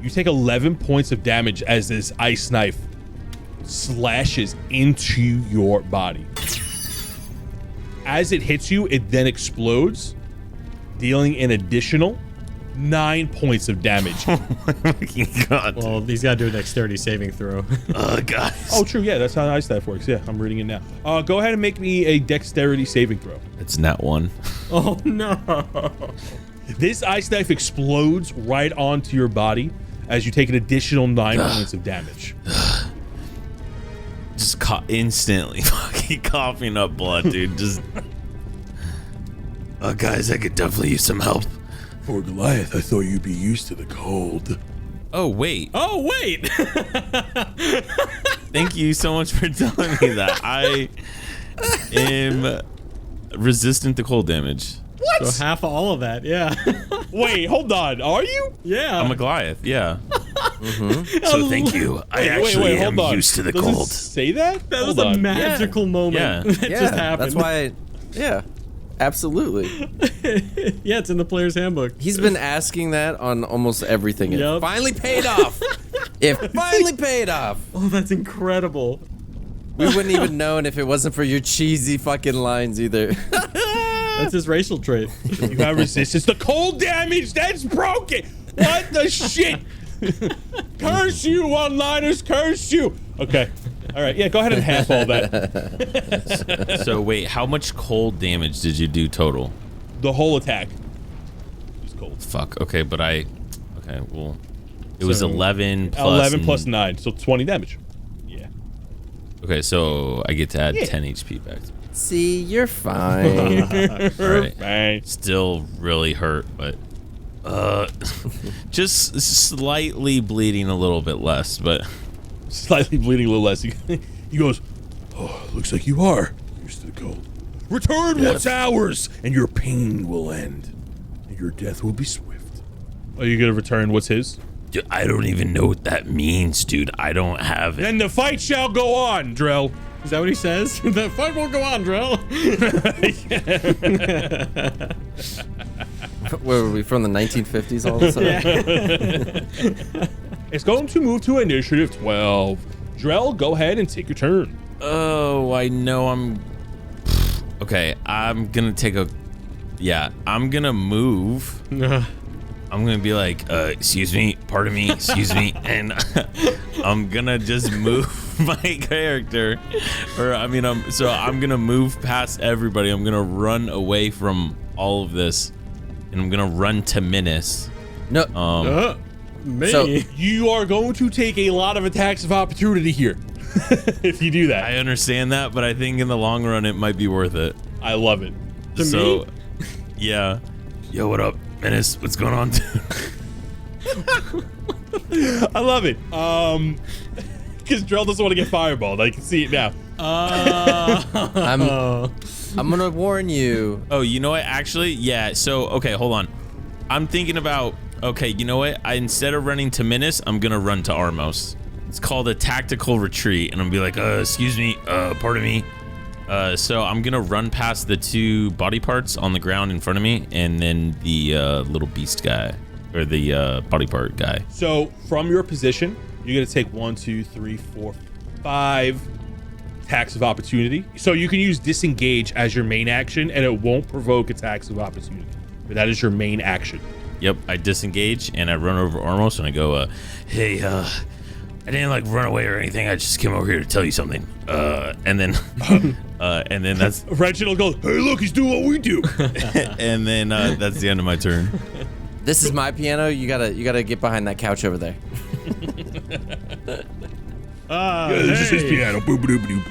You take 11 points of damage as this ice knife slashes into your body. As it hits you, it then explodes, dealing an additional 9 points of damage. Oh my fucking god. Well, he's got to do a dexterity saving throw. Guys. Oh, true. Yeah, that's how ice knife works. Yeah, I'm reading it now. Go ahead and make me a dexterity saving throw. It's nat 1. Oh, no. This ice knife explodes right onto your body as you take an additional 9 points of damage. Just instantly fucking coughing up blood, dude. Just. Guys, I could definitely use some help. For Goliath, I thought you'd be used to the cold. Oh, wait. Oh, wait. Thank you so much for telling me that. I am resistant to cold damage. What? So half of all of that, yeah. Wait, hold on. Are you? Yeah. I'm a Goliath, yeah. So thank you. I actually am used to the Does cold. it say that? That was Hold a on. magical moment Yeah. that Yeah, just happened. that's why. Yeah, absolutely. Yeah, it's in the player's handbook. He's been asking that on almost everything. And Yep. it finally paid off. It finally paid off. Oh, that's incredible. We wouldn't even known if it wasn't for your cheesy fucking lines either. That's his racial trait. You have resistance. The cold damage, that's broken. What the shit? Curse you, one-liners, curse you. Okay. All right. Yeah, go ahead and half all that. So wait, how much cold damage did you do total? The whole attack was cold. Fuck. Okay, but okay, well, it was So, 11 plus 11 plus 9, so 20 damage. Yeah. Okay, so I get to add 10 HP back. See, you're fine. All right. Right. Still really hurt, but just slightly bleeding a little bit less, but Slightly bleeding a little less. He goes, "Oh, looks like you are used to the cold. Return what's ours, and your pain will end, and your death will be swift." Are you gonna return what's his? dude, I don't even know what that means, dude. I don't have it. Then the fight shall go on, Drell. Is that what he says? The fight won't go on, Drell. Where were we from? The 1950s all of a sudden? It's going to move to initiative 12. Drell, go ahead and take your turn. Oh, I know I'm... Okay, I'm gonna take a... Yeah, I'm gonna move. I'm gonna be like, excuse me, pardon me, excuse me, and I'm gonna just move my character. Or, I mean, I'm gonna move past everybody. I'm gonna run away from all of this, and I'm gonna run to Menace. No. Me? So- You are going to take a lot of attacks of opportunity here if you do that. I understand that, but I think in the long run, it might be worth it. I love it. To me? Yeah. Yo, what up, Menace? What's going on? I love it. Because Drell doesn't want to get fireballed. I can see it now. I'm gonna warn you. Oh, you know what? Actually, yeah. So, okay, hold on. I'm thinking about, okay, you know what? Instead of running to Menace, I'm going to run to Armos. It's called a tactical retreat. And I'm going to be like, excuse me, pardon me. So I'm going to run past the two body parts on the ground in front of me. And then the little beast guy, or the body part guy. So from your position, you're going to take 1, 2, 3, 4, 5 attacks of opportunity. So you can use disengage as your main action, and it won't provoke attacks of opportunity. But that is your main action. Yep, I disengage and I run over Armos and I go, hey, I didn't like run away or anything. I just came over here to tell you something. And then that's Reginald goes, "Hey, look, he's doing what we do." and then that's the end of my turn. This is my piano. You gotta get behind that couch over there. This is his piano. Boop, boop, boop,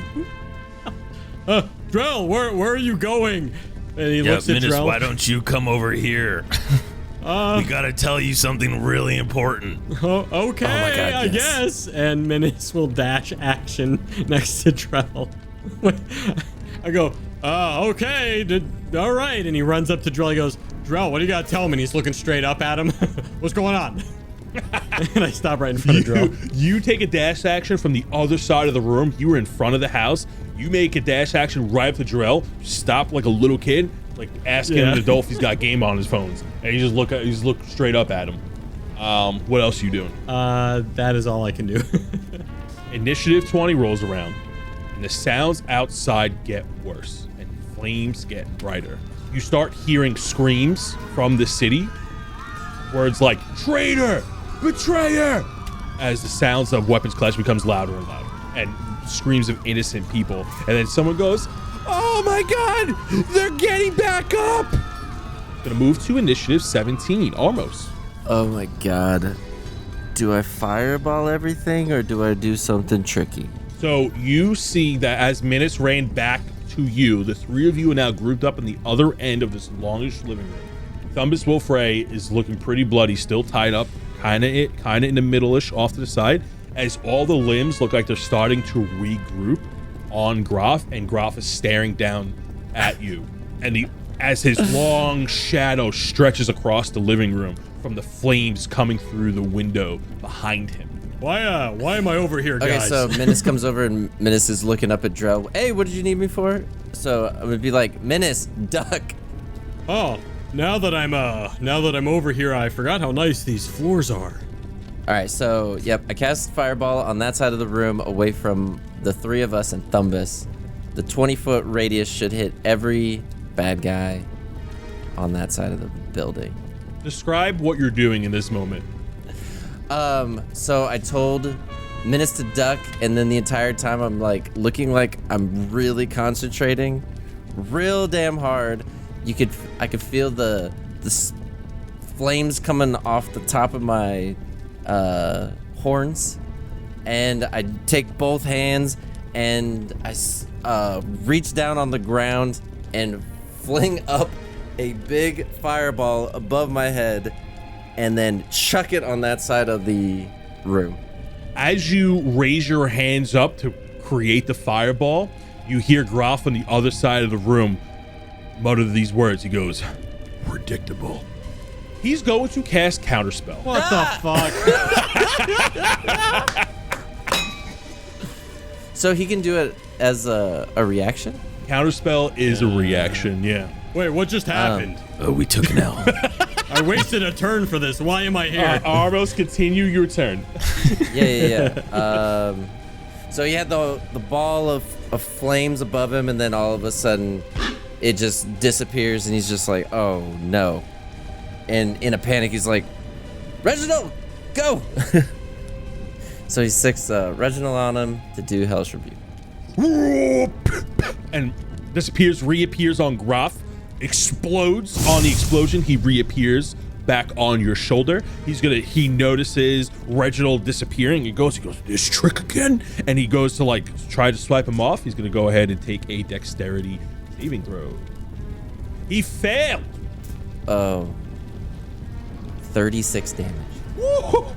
boop. Drell, where are you going? And he Yeah, looks at Menace, Drell. why don't you come over here? We gotta tell you something really important. Oh, okay, Oh my God, I yes. guess. And Menace will dash action next to Drell. I go, okay, all right. And he runs up to Drell. He goes, Drell, what do you got to tell him? And he's looking straight up at him. What's going on? And I stop right in front of Drell. You take a dash action from the other side of the room. You were in front of the house. You make a dash action right up to Drell. Stop like a little kid, like asking an adult if he's got game on his phones, and you just look straight up at him. What else are you doing? That is all I can do. Initiative 20 rolls around, and the sounds outside get worse, and flames get brighter. You start hearing screams from the city, words like "traitor," "betrayer," as the sounds of weapons clash becomes louder and louder, and screams of innocent people. And then someone goes, "Oh my God, they're getting back up!" Gonna move to initiative 17, Armos. Oh my God. Do I fireball everything or do I do something tricky? So you see that as minutes ran back to you, the three of you are now grouped up in the other end of this longish living room. Thumbus Wolfray is looking pretty bloody, still tied up, kind of in the middle-ish off to the side, as all the limbs look like they're starting to regroup on Groff, and Groff is staring down at you. And as his long shadow stretches across the living room from the flames coming through the window behind him. Why am I over here, Okay, guys? so Menace comes over and Menace is looking up at Drell. Hey, what did you need me for? So I'm gonna be like, Menace, duck. Oh, now that I'm over here, I forgot how nice these floors are. All right, so yep, I cast fireball on that side of the room away from the three of us and Thumbus. The 20-foot radius should hit every bad guy on that side of the building. Describe what you're doing in this moment. So I told Menace to duck, and then the entire time I'm like looking like I'm really concentrating, real damn hard. I could feel the flames coming off the top of my horns, and I take both hands and I reach down on the ground and fling up a big fireball above my head and then chuck it on that side of the room. As you raise your hands up to create the fireball, you hear Groff on the other side of the room mutter these words. He goes, predictable. He's going to cast Counterspell. What the fuck? So he can do it as a reaction? Counterspell is a reaction, yeah. Wait, what just happened? Oh, we took an L. I wasted a turn for this. Why am I here? Armos, continue your turn. Yeah. So he had the ball of flames above him, and then all of a sudden it just disappears, and he's just like, oh no. And in a panic, he's like, Reginald, go! So he sticks Reginald on him to do Hellish Rebuke. And disappears, reappears on Groff, explodes on the explosion. He reappears back on your shoulder. He notices Reginald disappearing. He goes, this trick again? And he goes to try to swipe him off. He's gonna go ahead and take a dexterity saving throw. He failed. Oh. 36 damage. Woo!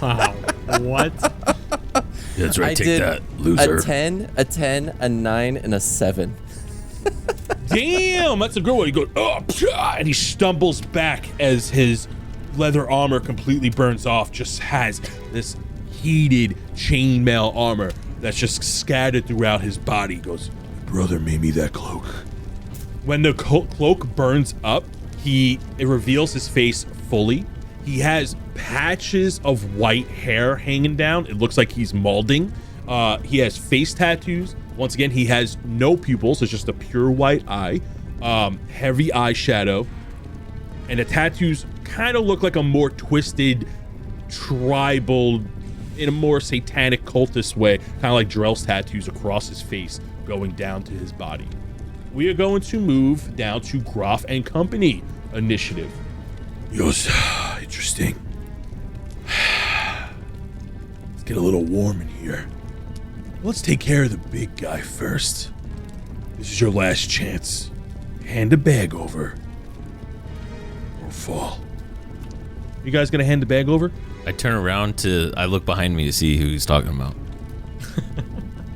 Wow. What? That's right. I Take did that, loser. A 10, a 9, and a 7. Damn, that's a good one. He goes, and he stumbles back as his leather armor completely burns off. Just has this heated chainmail armor that's just scattered throughout his body. He goes, brother made me that cloak. When the cloak burns up, it reveals his face fully. He has patches of white hair hanging down. It looks like he's molding. He has face tattoos. Once again, he has no pupils. It's just a pure white eye. Heavy eyeshadow. And the tattoos kind of look like a more twisted, tribal, in a more satanic cultist way. Kind of like Drell's tattoos across his face going down to his body. We are going to move down to Groff and Company initiative. Yo's interesting. Let's get a little warm in here. Let's take care of the big guy first. This is your last chance. Hand a bag over. Or fall. You guys gonna hand the bag over? I turn around I look behind me to see who he's talking about.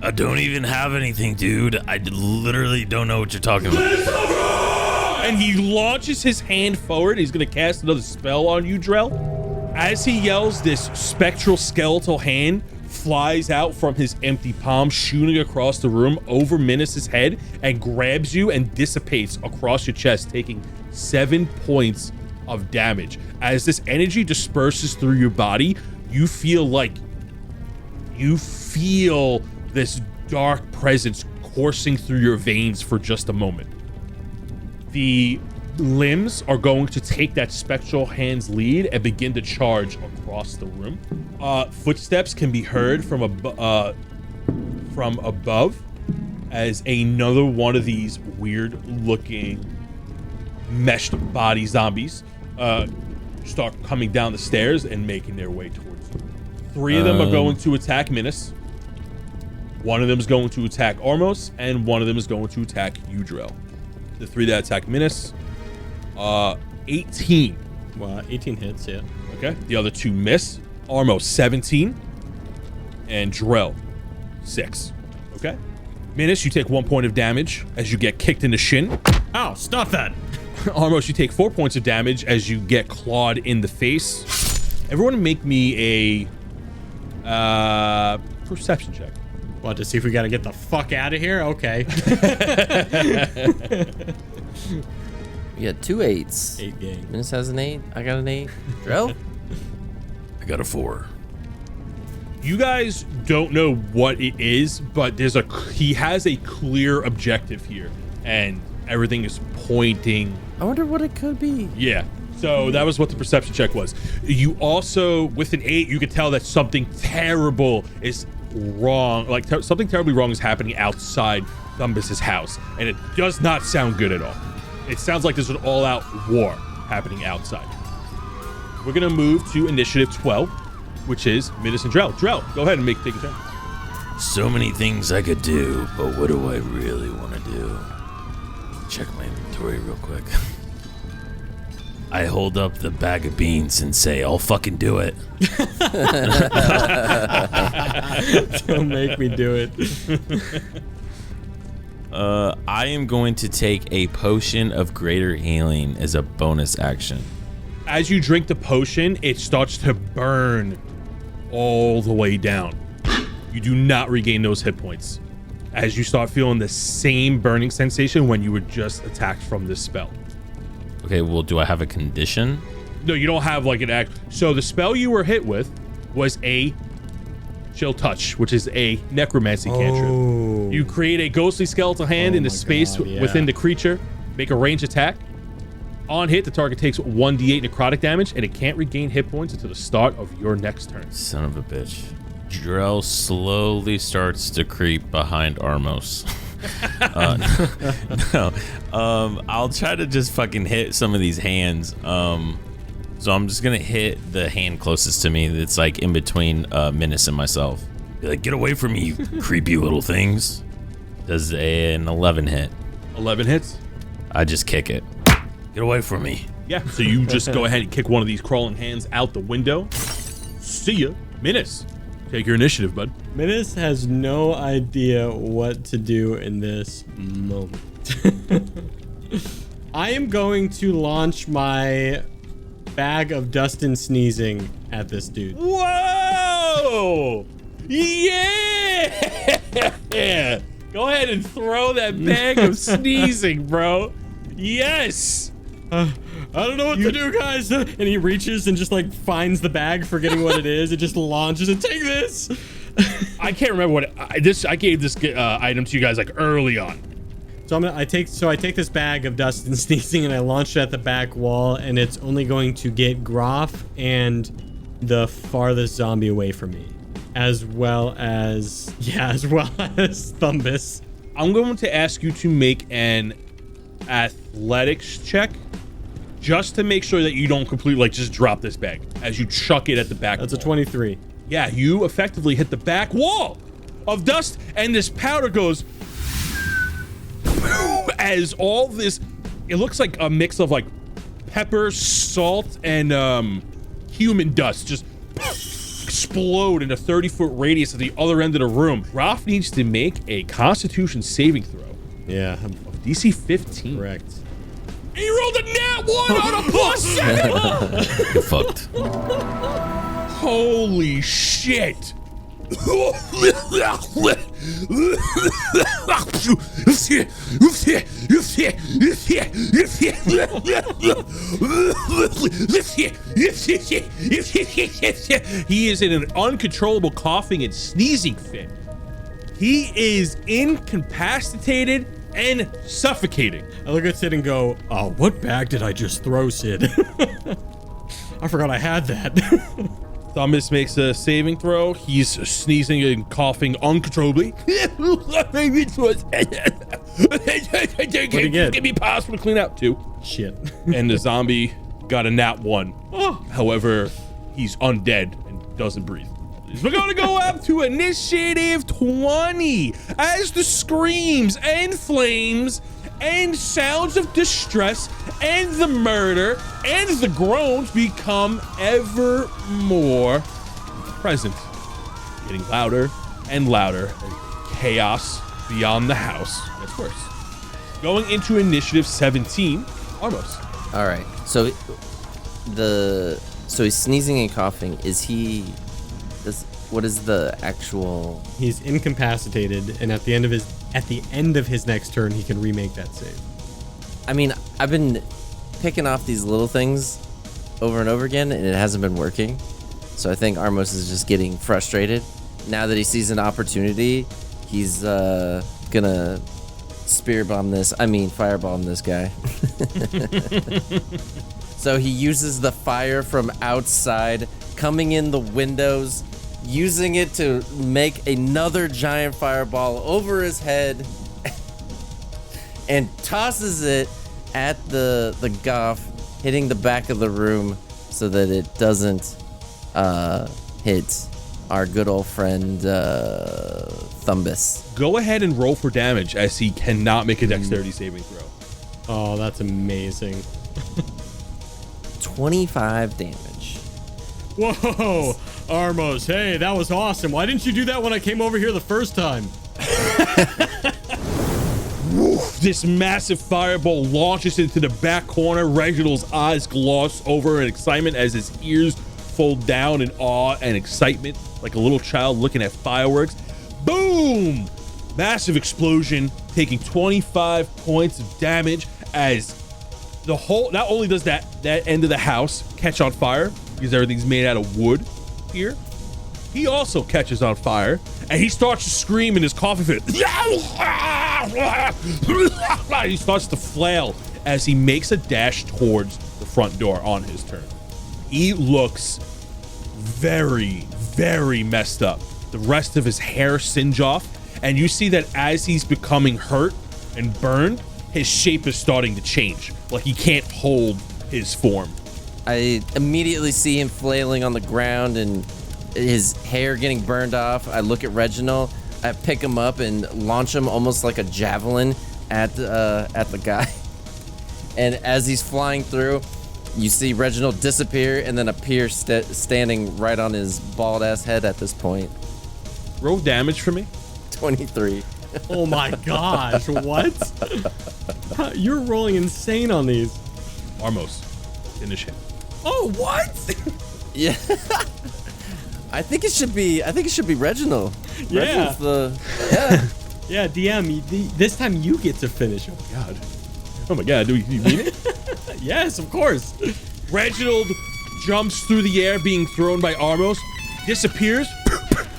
I don't even have anything, dude. I literally don't know what you're talking about. And he launches his hand forward. He's gonna cast another spell on you, Drell. As he yells, this spectral skeletal hand flies out from his empty palm, shooting across the room over Minus's head, and grabs you and dissipates across your chest, taking 7 points of damage. As this energy disperses through your body, you feel this dark presence coursing through your veins for just a moment. The limbs are going to take that spectral hand's lead and begin to charge across the room. Footsteps can be heard from above as another one of these weird-looking meshed body zombies start coming down the stairs and making their way towards you. 3 of them are going to attack Minus. 1 of them is going to attack Ormos, and 1 of them is going to attack Udrell. The 3 that attack Minus, 18. Well, 18 hits, yeah. Okay. The other 2 miss. Ormos, 17. And Drell, 6. Okay. Minus, you take 1 point of damage as you get kicked in the shin. Ow, stop that. Ormos, you take 4 points of damage as you get clawed in the face. Everyone make me a perception check. What, to see if we gotta get the fuck out of here? Okay. We got 2 8s. 8 game. Minus has an 8. I got an 8. Drill? I got a 4. You guys don't know what it is, but he has a clear objective here, and everything is pointing. I wonder what it could be. Yeah. So that was what the perception check was. You also, with an 8, you could tell that something terrible is wrong. Like something terribly wrong is happening outside Thumbus's house, and it does not sound good at all. It sounds like there's an all-out war happening outside. We're gonna move to initiative 12, which is Minus and Drell. Drell, go ahead and take a turn. So many things I could do, but what do I really want to do? Check my inventory real quick. I hold up the bag of beans and say, I'll fucking do it. Don't make me do it. I am going to take a potion of greater healing as a bonus action. As you drink the potion, it starts to burn all the way down. You do not regain those hit points as you start feeling the same burning sensation when you were just attacked from this spell. Okay, well, do I have a condition? No, you don't have like an act. So the spell you were hit with was a Chill Touch, which is a necromancy cantrip. You create a ghostly skeletal hand in the space within the creature, make a ranged attack. On hit, the target takes 1d8 necrotic damage, and it can't regain hit points until the start of your next turn. Son of a bitch. Drell slowly starts to creep behind Armos. I'll try to just fucking hit some of these hands. So I'm just gonna hit the hand closest to me that's like in between Menace and myself. Be like, get away from me, you creepy little things. Does an 11 hit? 11 hits? I just kick it. Get away from me. Yeah, so you just go ahead and kick one of these crawling hands out the window. See ya. Menace, take your initiative, bud. Menace has no idea what to do in this moment. I am going to launch my bag of dust and sneezing at this dude. Whoa! Yeah! Go ahead and throw that bag of sneezing, bro. Yes! I don't know what to do, guys. And he reaches and just like finds the bag, forgetting what it is. It just launches and take this. I can't remember what I gave this item to you guys like early on. So I take this bag of dust and sneezing and I launch it at the back wall, and it's only going to get Groff and the farthest zombie away from me, as well as Thumbus. I'm going to ask you to make an athletics check, just to make sure that you don't completely like just drop this bag as you chuck it at the back. That's wall. a 23. Yeah, you effectively hit the back wall of dust, and this powder goes as all this, it looks like a mix of like pepper, salt, and human dust just explode in a 30-foot radius at the other end of the room. Ralph needs to make a Constitution saving throw. Yeah, DC 15. correct. And he rolled a nat 1 on a +7. You're fucked. Holy shit. He is in an uncontrollable coughing and sneezing fit. He is incapacitated and suffocating. I look at Sid and go, "Oh, what bag did I just throw, Sid?" I forgot I had that. Thomas makes a saving throw. He's sneezing and coughing uncontrollably. What do you get? Give me possible to clean up too. Shit. And the zombie got a nat 1. However, he's undead and doesn't breathe. We're gonna go up to initiative 20 as the screams and flames and sounds of distress and the murder and the groans become ever more present, getting louder and louder. Chaos beyond the house gets worse. Going into initiative 17, Armos. All right. So he's sneezing and coughing. What is the actual? He's incapacitated, and at the end of his next turn, he can remake that save. I mean, I've been picking off these little things over and over again, and it hasn't been working. So I think Armos is just getting frustrated. Now that he sees an opportunity, he's gonna firebomb this guy. So he uses the fire from outside coming in the windows, using it to make another giant fireball over his head, and tosses it at the Goff, hitting the back of the room so that it doesn't hit our good old friend Thumbus. Go ahead and roll for damage as he cannot make a dexterity saving throw. Oh, that's amazing. 25 damage. Whoa, Armos, hey, that was awesome. Why didn't you do that when I came over here the first time? This massive fireball launches into the back corner. Reginald's eyes gloss over in excitement as his ears fold down in awe and excitement, like a little child looking at fireworks. Boom! Massive explosion, taking 25 points of damage as the whole, not only does that end of the house catch on fire because everything's made out of wood here, he also catches on fire and he starts to scream in his coffin fit. He starts to flail as he makes a dash towards the front door on his turn. He looks very, very messed up. The rest of his hair singe off, and you see that as he's becoming hurt and burned, his shape is starting to change. Like he can't hold his form. I immediately see him flailing on the ground and his hair getting burned off. I look at Reginald. I pick him up and launch him almost like a javelin at the guy. And as he's flying through, you see Reginald disappear and then appear standing right on his bald ass head at this point. Roll damage for me. 23. Oh my gosh, what? You're rolling insane on these. Armos, finish him. Oh, what? Yeah. I think it should be Reginald. Yeah. Yeah. DM, this time you get to finish. Oh my god, do you mean it? Yes, of course. Reginald jumps through the air being thrown by Armos, disappears,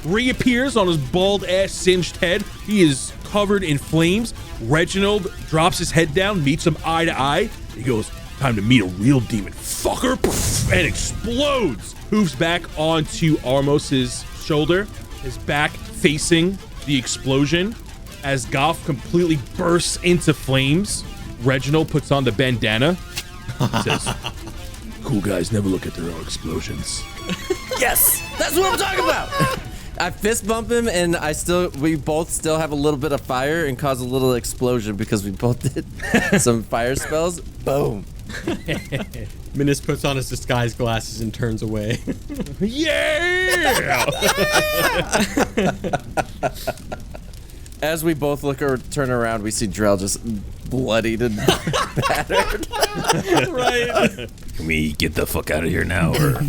reappears on his bald ass singed head. He is covered in flames. Reginald drops his head down, meets him eye to eye. He goes, "Time to meet a real demon, fucker," and explodes. Hooves back onto Armos's shoulder, his back facing the explosion. As Goff completely bursts into flames, Reginald puts on the bandana. Says, "Cool guys never look at their own explosions." Yes, that's what I'm talking about. I fist bump him, and we both still have a little bit of fire and cause a little explosion because we both did some fire spells. Boom. Minas puts on his disguise glasses and turns away. Yeah! As we both turn around, we see Drell just bloodied and battered. Right. Can we get the fuck out of here now? Or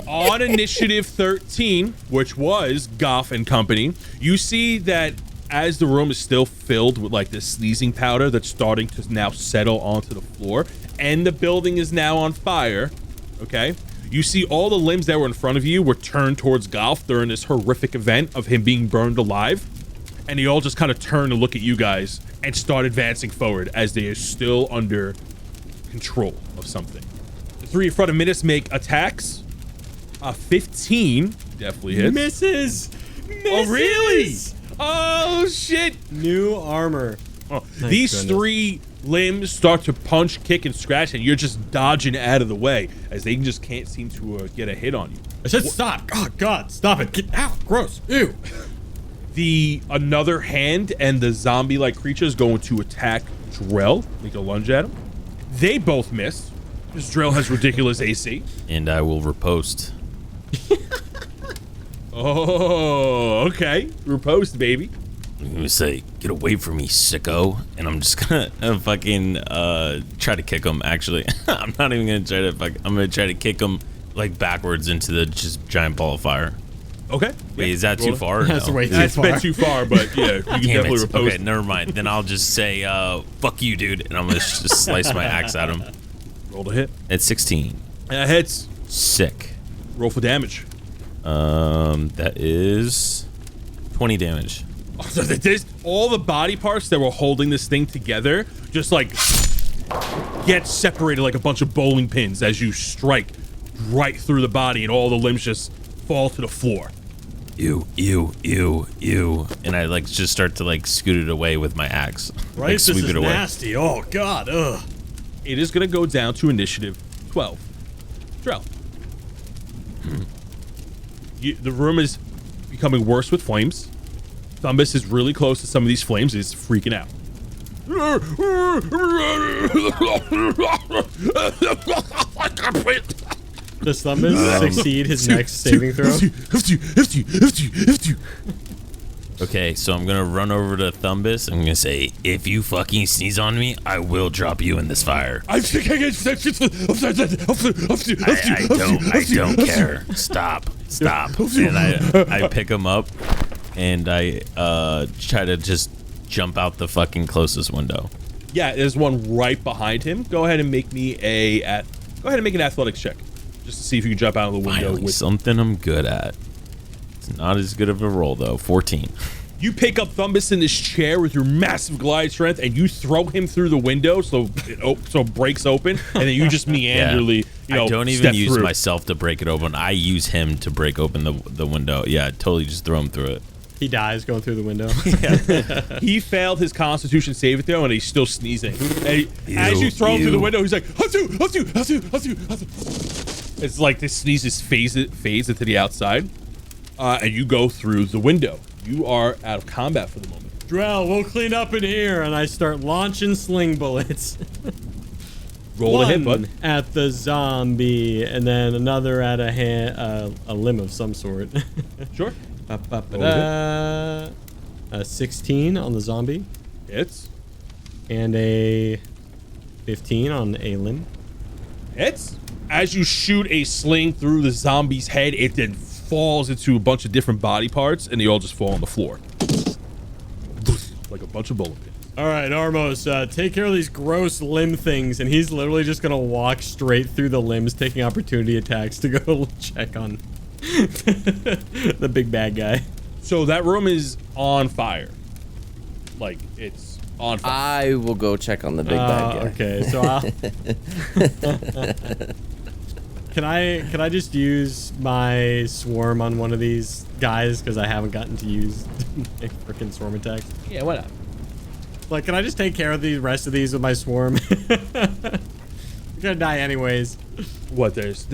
On initiative 13, which was Goff and company, you see that as the room is still filled with like this sneezing powder that's starting to now settle onto the floor, and the building is now on fire, okay? You see all the limbs that were in front of you were turned towards Goff during this horrific event of him being burned alive, and they all just kind of turn to look at you guys and start advancing forward as they are still under control of something. The three in front of Minas make attacks. 15 definitely hits. Misses. Oh, really? Oh, shit. New armor. Oh, these goodness. three limbs start to punch, kick, and scratch, and you're just dodging out of the way as they just can't seem to get a hit on you. I said stop. Oh, God, stop it. Get out. Gross. Ew. The another hand and the zombie-like creature is going to attack Drell. Make a lunge at him. They both missed. This Drell has ridiculous AC. and I will riposte. Oh, okay. Riposte, baby. I'm gonna say, "Get away from me, sicko!" And I'm just gonna fucking try to kick him. Actually, I'm not even gonna try to. I'm gonna try to kick him like backwards into the just giant ball of fire. Okay. Wait, is that too far? or That's no? way too That's a far. bit too far, but yeah, you can Damn definitely it. riposte. Okay, never mind. Then I'll just say, "Fuck you, dude," and I'm gonna just slice my axe at him. Roll to hit. At 16. Hits. Sick. Roll for damage. That is 20 damage. All the body parts that were holding this thing together just like get separated like a bunch of bowling pins as you strike right through the body, and all the limbs just fall to the floor. Ew, ew, ew, ew. And I like just start to like scoot it away with my axe. Right? Like This sweep is it away. nasty. Oh, God. Ugh. It is going to go down to initiative 12. Drell. The room is becoming worse with flames. Thumbus is really close to some of these flames. He's freaking out. Does Thumbus succeed his next saving throw? Okay, so I'm gonna run over to Thumbus. I'm gonna say, if you fucking sneeze on me, I will drop you in this fire. I don't care. Stop. And I pick him up and I try to just jump out the fucking closest window. Yeah, there's one right behind him. Go ahead and make me an athletics check, just to see if you can jump out of the window. Finally, something I'm good at. It's not as good of a roll though. 14. You pick up Thumbus in this chair with your massive glide strength, and you throw him through the window, so it breaks open, and then you just meanderly, I don't even use through. myself to break it open. I use him to break open the window. Yeah, totally just throw him through it. He dies going through the window. He failed his Constitution saving throw, and he's still sneezing. And as you throw him through the window, he's like, "Hatu, hatu, hatu, hatu, hatu." It's like this sneeze fades into the outside, and you go through the window. You are out of combat for the moment. Drell, we'll clean up in here, and I start launching sling bullets. Roll a hit, bud. At the zombie, and then another at a limb of some sort. Sure. A 16 on the zombie. Hits. And a 15 on a limb. Hits. As you shoot a sling through the zombie's head, it then falls into a bunch of different body parts, and they all just fall on the floor. Like a bunch of bullet pins. All right, Armos, take care of these gross limb things, and he's literally just gonna walk straight through the limbs, taking opportunity attacks to go check on the big bad guy. So that room is on fire. Like, it's on fire. I will go check on the big bad guy. Okay, so I'll... Can I just use my swarm on one of these guys, because I haven't gotten to use my freaking swarm attacks? Yeah, why not? Like, can I just take care of the rest of these with my swarm? You're gonna die anyways. What, there's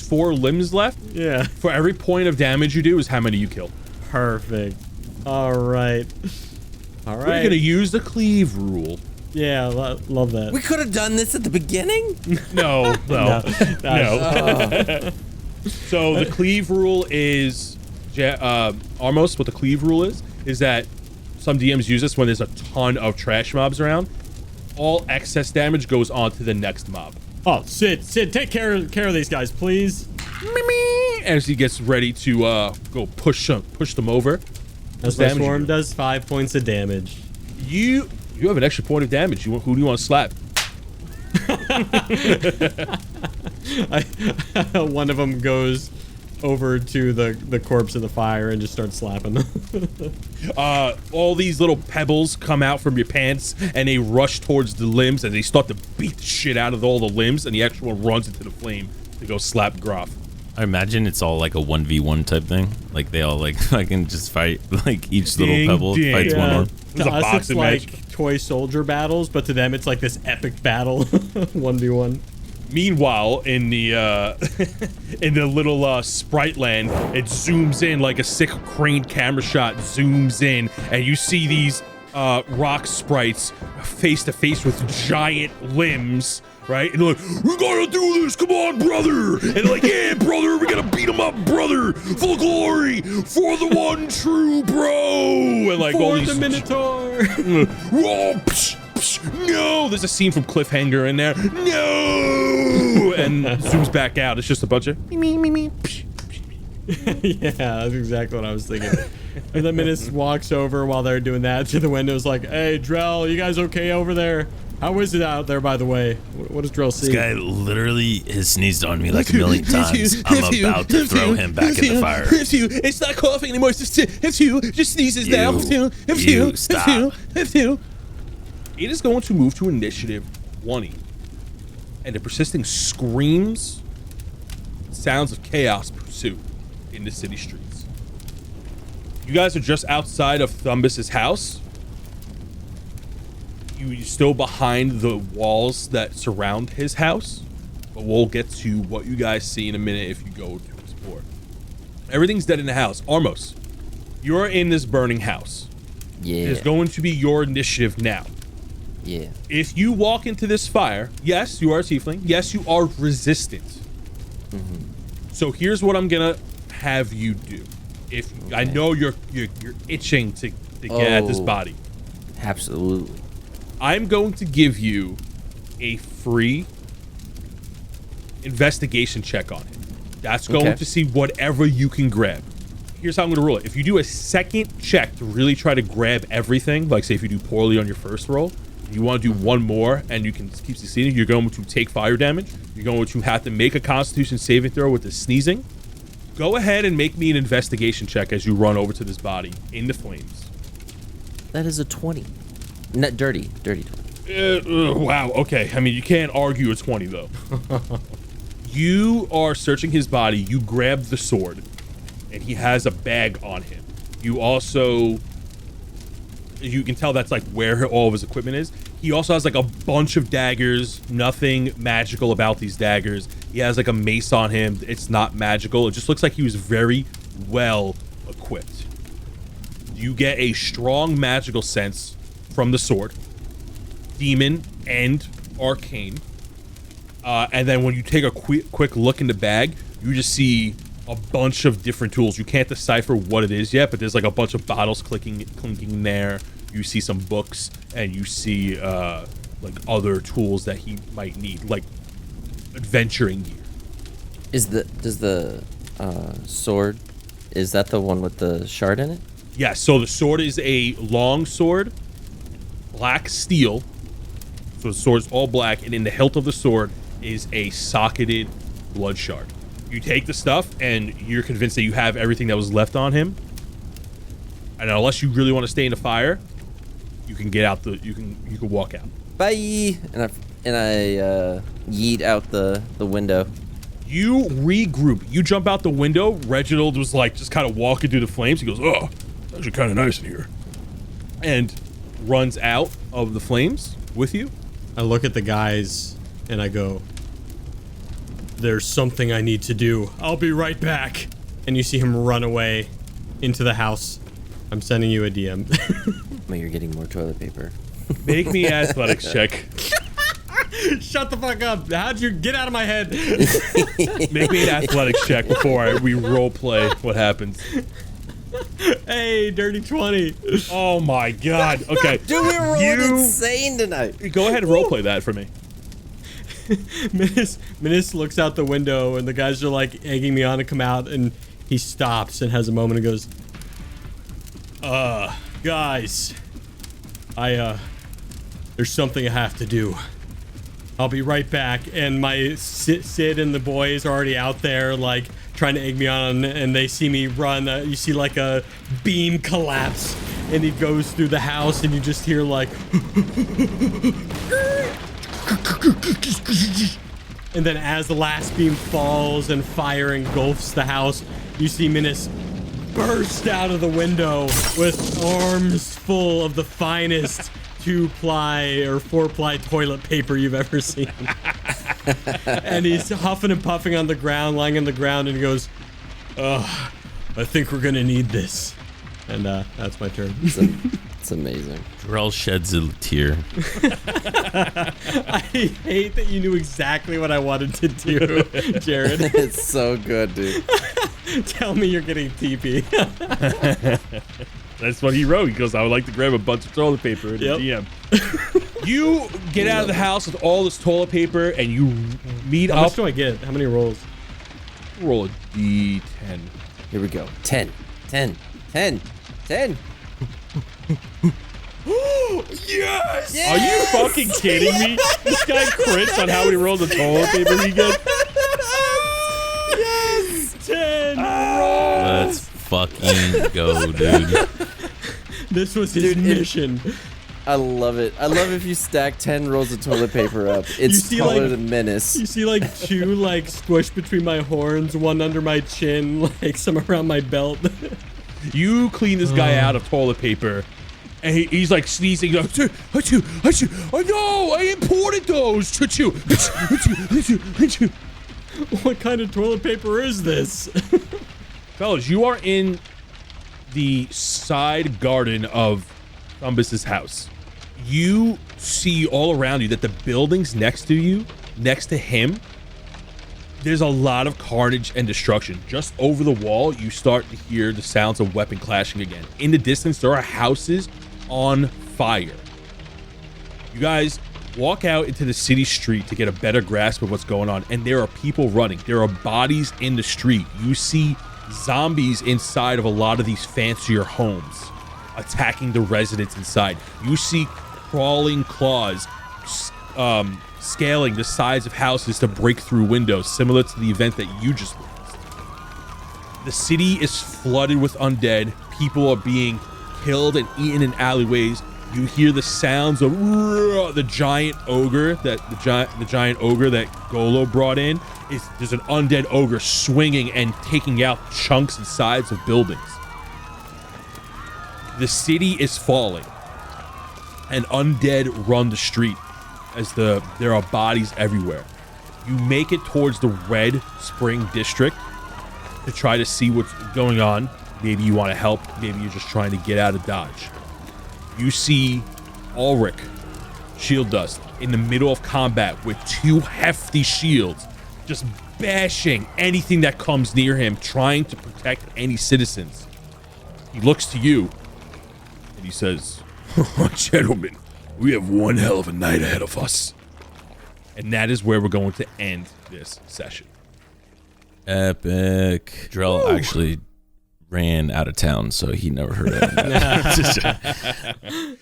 4 limbs left? Yeah. For every point of damage you do is how many you kill. Perfect. All right. We're gonna use the cleave rule. Yeah, love that. We could have done this at the beginning. No. No. So the cleave rule is, Armos, what the cleave rule is that some DMs use this when there's a ton of trash mobs around. All excess damage goes on to the next mob. Oh, Sid, take care of these guys, please. As he gets ready to go push them over. As my swarm does 5 points of damage. You have an extra point of damage. Who do you want to slap? One of them goes over to the corpse of the fire and just starts slapping them. All these little pebbles come out from your pants, and they rush towards the limbs, and they start to beat the shit out of all the limbs, and the actual one runs into the flame to go slap Groff. I imagine it's all like a 1v1 type thing. Like they all like fucking just fight, like each little pebble fights one more. To us, it's like toy soldier battles, but to them it's like this epic battle, 1v1. Meanwhile, in the in the little sprite land, it zooms in like a sick crane camera shot. Zooms in, and you see these rock sprites face to face with giant limbs. Right? And they're like, "We gotta do this, come on, brother!" And they're like, "Yeah, brother, we gotta beat him up, brother! Full glory for the one true bro!" And like For all these the Minotaur! Oh, psh, psh, no! There's a scene from Cliffhanger in there. No! And zooms back out. It's just a bunch of me. Yeah, that's exactly what I was thinking. And the Menace walks over while they're doing that to the windows like, "Hey, Drell, you guys okay over there? How is it out there, by the way? What does Drell see?" This guy literally has sneezed on me like a million times. I'm about to throw him back in the fire. It's not coughing anymore. It's just sneezes now. Stop. It is going to move to initiative 20. And the persisting screams, sounds of chaos pursue in the city streets. You guys are just outside of Thumbus's house. You're still behind the walls that surround his house, but we'll get to what you guys see in a minute if you go to explore. Everything's dead in the house. Armos, You're in this burning house. Yeah. It is going to be your initiative now. Yeah. If you walk into this fire, yes, you are a tiefling. Yes, you are resistant. So here's what I'm gonna have you do. If I know you're itching to get at this body. Absolutely. I'm going to give you a free investigation check on it. That's going to see whatever you can grab. Here's how I'm going to roll it. If you do a second check to really try to grab everything, like say if you do poorly on your first roll, you want to do one more and you can keep succeeding, you're going to take fire damage. You're going to have to make a Constitution saving throw with the sneezing. Go ahead and make me an investigation check as you run over to this body in the flames. That is a 20. Not dirty 20. Wow, okay. I mean, you can't argue a 20, though. You are searching his body. You grab the sword, and he has a bag on him. You also... You can tell that's, like, where all of his equipment is. He also has, like, a bunch of daggers. Nothing magical about these daggers. He has, like, a mace on him. It's not magical. It just looks like he was very well equipped. You get a strong magical sense from the sword, demon and arcane, and then when you take a quick look in the bag, you just see a bunch of different tools. You can't decipher what it is yet, but there's like a bunch of bottles clinking there. You see some books, and you see like other tools that he might need, like adventuring gear. Does the sword, is that the one with the shard in it? Yeah, so the sword is a long sword, black steel. So the sword's all black, and in the hilt of the sword is a socketed blood shard. You take the stuff, and you're convinced that you have everything that was left on him. And unless you really want to stay in the fire, you can get out you can walk out. Bye. And I yeet out the window. You regroup. You jump out the window. Reginald was like just kind of walking through the flames. He goes, "Oh, it's actually kind of nice in here," and runs out of the flames with you. I look at the guys and I go, "There's something I need to do. I'll be right back." And you see him run away into the house. I'm sending you a DM. Well, you're getting more toilet paper. Make me an athletics check. Shut the fuck up. How'd you get out of my head? Make me an athletics check before we role play what happens. Hey, dirty 20. Oh my god. Okay. Dude, we're rolling insane tonight. Go ahead and role play that for me. Minis looks out the window and the guys are like egging me on to come out, and he stops and has a moment and goes, guys, there's something I have to do. I'll be right back. And my Sid and the boys are already out there, like, trying to egg me on, and they see me run. You see, like, a beam collapse, and he goes through the house, and you just hear, like... And then as the last beam falls and fire engulfs the house, you see Minis burst out of the window with arms full of the finest 2-ply or 4-ply toilet paper you've ever seen. And he's huffing and puffing on the ground, lying on the ground, and he goes, "I think we're gonna need this." And that's my turn. It's amazing. Drell sheds a tear. I hate that you knew exactly what I wanted to do, Jared. It's so good, dude. Tell me you're getting TP. That's what he wrote. He goes, "I would like to grab a bunch of toilet paper in the DM." You get out of the house with all this toilet paper, and you meet How up. much do I get? How many rolls? Roll a d10. Here we go. 10. 10. 10. 10. Yes! Are you fucking kidding me? This guy crits on how many rolls of toilet paper he gets. Yes! 10 Let's fucking go, dude. This was his mission. I love it. I love if you stack 10 rolls of toilet paper up. It's see, taller like- than Menace. You see like 2 like squished between my horns, 1 under my chin, like some around my belt. You clean this guy out of toilet paper, and he's like sneezing. Like, achoo. Oh no, I imported those. Achoo. What kind of toilet paper is this? Fellas, you are in the side garden of Thumbus's house, you see all around you that the buildings next to him, there's a lot of carnage and destruction. Just over the wall, you start to hear the sounds of weapon clashing again. In the distance, there are houses on fire. You guys walk out into the city street to get a better grasp of what's going on, and there are people running. There are bodies in the street. You see zombies inside of a lot of these fancier homes attacking the residents inside. You see crawling claws scaling the sides of houses to break through windows, similar to the event that you just witnessed. The city is flooded with undead. People are being killed and eaten in alleyways. You hear the sounds of the giant ogre that the giant ogre that Golo brought in. There's an undead ogre swinging and taking out chunks and sides of buildings. The city is falling, and undead run the street as there are bodies everywhere. You make it towards the Red Spring District to try to see what's going on. Maybe you want to help. Maybe you're just trying to get out of Dodge. You see Ulrich, Shield Dust, in the middle of combat with 2 hefty shields, just bashing anything that comes near him, trying to protect any citizens. He looks to you, and he says, Gentlemen, we have one hell of a night ahead of us. And that is where we're going to end this session. Epic. Drell actually ran out of town, so he never heard it.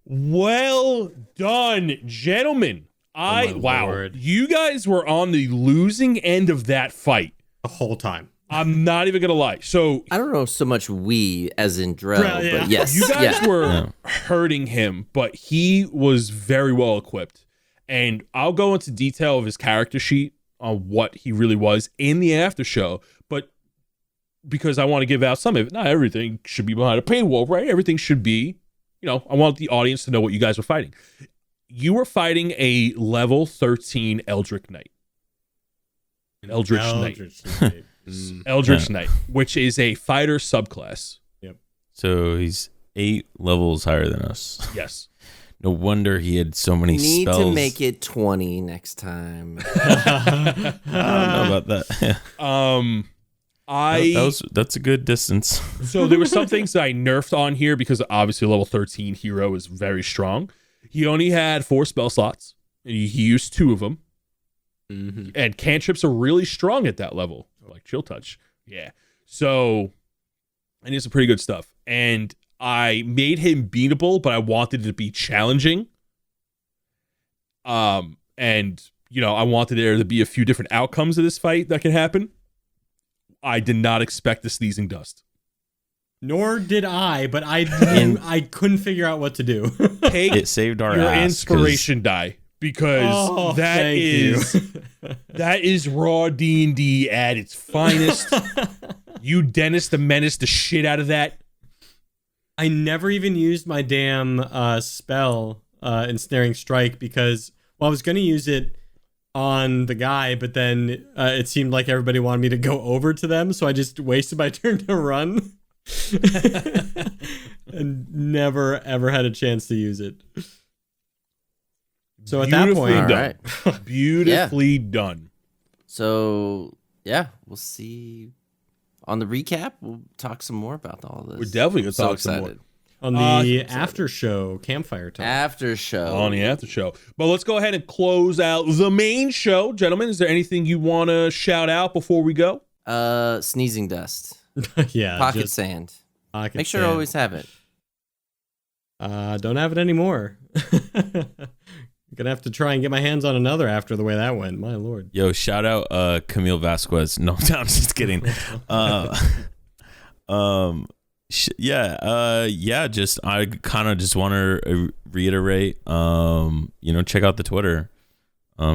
Well done, gentlemen. Wow, Lord. you guys were on the losing end of that fight The whole time. I'm not even gonna lie. So I don't know so much we as in Drell, Drell, yeah. but yes. you guys yeah. were hurting him, but he was very well equipped. And I'll go into detail of his character sheet on what he really was in the after show, but because I want to give out some of it, not everything should be behind a paywall, right? Everything should be, I want the audience to know what you guys were fighting. You were fighting a level 13 Eldritch Knight. Eldritch Knight, which is a fighter subclass. Yep. So he's 8 levels higher than us. Yes. No wonder he had so many Need spells. to make it 20 next time. I don't know about that. That's a good distance. So there were some things that I nerfed on here because obviously a level 13 hero is very strong. He only had 4 spell slots, and he used 2 of them. Mm-hmm. And cantrips are really strong at that level, like Chill Touch. Yeah. So, and it's some pretty good stuff. And I made him beatable, but I wanted it to be challenging. And I wanted there to be a few different outcomes of this fight that could happen. I did not expect the sneezing dust. Nor did I, but I couldn't figure out what to do. Take It saved our your ass, inspiration die, because that is raw D&D at its finest. You Dennis the Menace the shit out of that. I never even used my damn spell, Ensnaring Strike, because I was going to use it on the guy, but then it seemed like everybody wanted me to go over to them, so I just wasted my turn to run. And never ever had a chance to use it. So at that point, done. Right. Beautifully done. So, yeah, we'll see on the recap. We'll talk some more about all this. We're definitely going to So talk some more. excited. on the after show campfire talk. After show. On the after show. But let's go ahead and close out the main show. Gentlemen, is there anything you want to shout out before we go? Sneezing dust. Yeah. Pocket sand. Make sure to always have it. Don't have it anymore. Gonna have to try and get my hands on another after the way that went. My lord. Yo, shout out Camille Vasquez. No, I'm just kidding. Just I kind of just want to reiterate, check out the Twitter.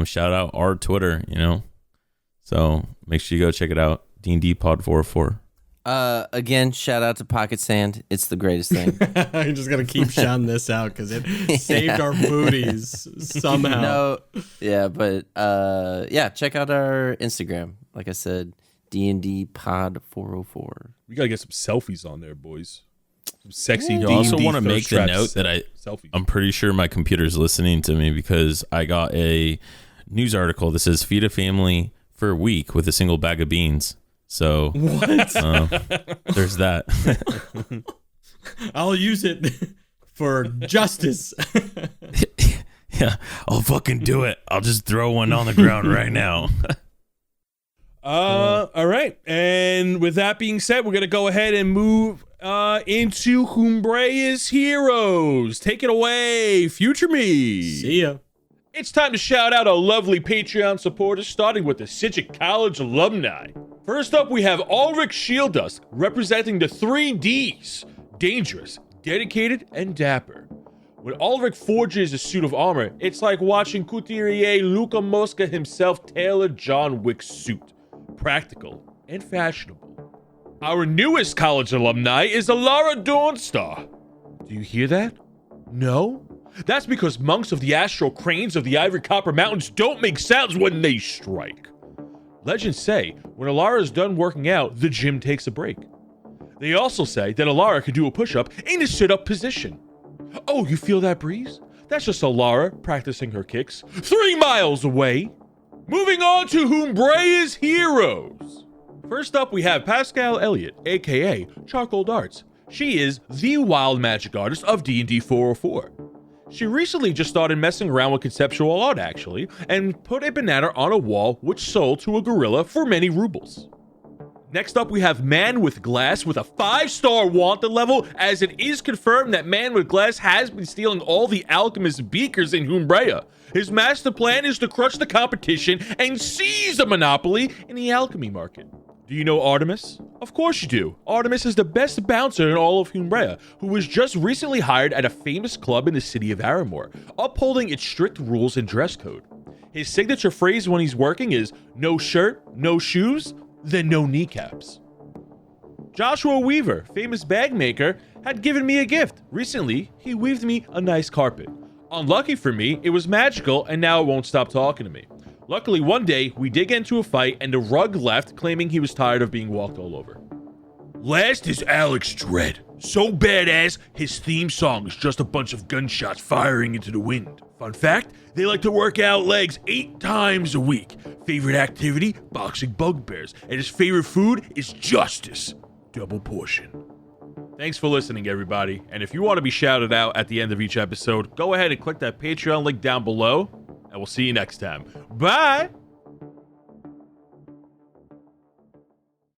Shout out our Twitter, So make sure you go check it out. D&D Pod 404. Again, shout out to Pocket Sand. It's the greatest thing. I'm just gonna keep shouting this out because it saved our booties somehow. But check out our Instagram. Like I said, DND Pod 404. We gotta get some selfies on there, boys. Some sexy. You D&D also want to make thirst the trap note that selfies. I'm pretty sure my computer's listening to me because I got a news article that says feed a family for a week with a single bag of beans. So What? there's that. I'll use it for justice. Yeah, I'll fucking do it. I'll just throw one on the ground right now. All right. And with that being said, we're gonna go ahead and move into Humbraea's Heroes. Take it away, future me. See ya. It's time to shout out our lovely Patreon supporters, starting with the Sidgwick College alumni. First up, we have Ulrich Dusk, representing the 3 Ds: dangerous, dedicated, and dapper. When Ulrich forges a suit of armor, it's like watching couturier Luca Mosca himself tailor John Wick's suit. Practical and fashionable. Our newest college alumni is Alara Dawnstar. Do you hear that? No? That's because monks of the astral cranes of the Ivory Copper Mountains don't make sounds when they strike. Legends say when Alara is done working out, the gym takes a break. They also say that Alara can do a push-up in a sit-up position. Oh, you feel that breeze? That's just Alara practicing her kicks 3 miles away. Moving on to Humbraea's Heroes. First up, we have Pascal Elliott, aka Charcoal Darts. She is the wild magic artist of DND404. She recently just started messing around with conceptual art, actually, and put a banana on a wall which sold to a gorilla for many rubles. Next up, we have Man with Glass with a 5-star wanted level, as it is confirmed that Man with Glass has been stealing all the alchemist beakers in Humbraea. His master plan is to crush the competition and seize a monopoly in the alchemy market. Do you know Artemis? Of course you do. Artemis is the best bouncer in all of Humbraea, who was just recently hired at a famous club in the city of Aramore, upholding its strict rules and dress code. His signature phrase when he's working is, no shirt, no shoes, then no kneecaps. Joshua Weaver, famous bag maker, had given me a gift. Recently, he weaved me a nice carpet. Unlucky for me, it was magical and now it won't stop talking to me. Luckily, one day, we did get into a fight and the rug left, claiming he was tired of being walked all over. Last is Alex Dredd. So badass, his theme song is just a bunch of gunshots firing into the wind. Fun fact, they like to work out legs 8 times a week. Favorite activity, boxing bugbears. And his favorite food is justice. Double portion. Thanks for listening, everybody. And if you want to be shouted out at the end of each episode, go ahead and click that Patreon link down below. And we'll see you next time. Bye!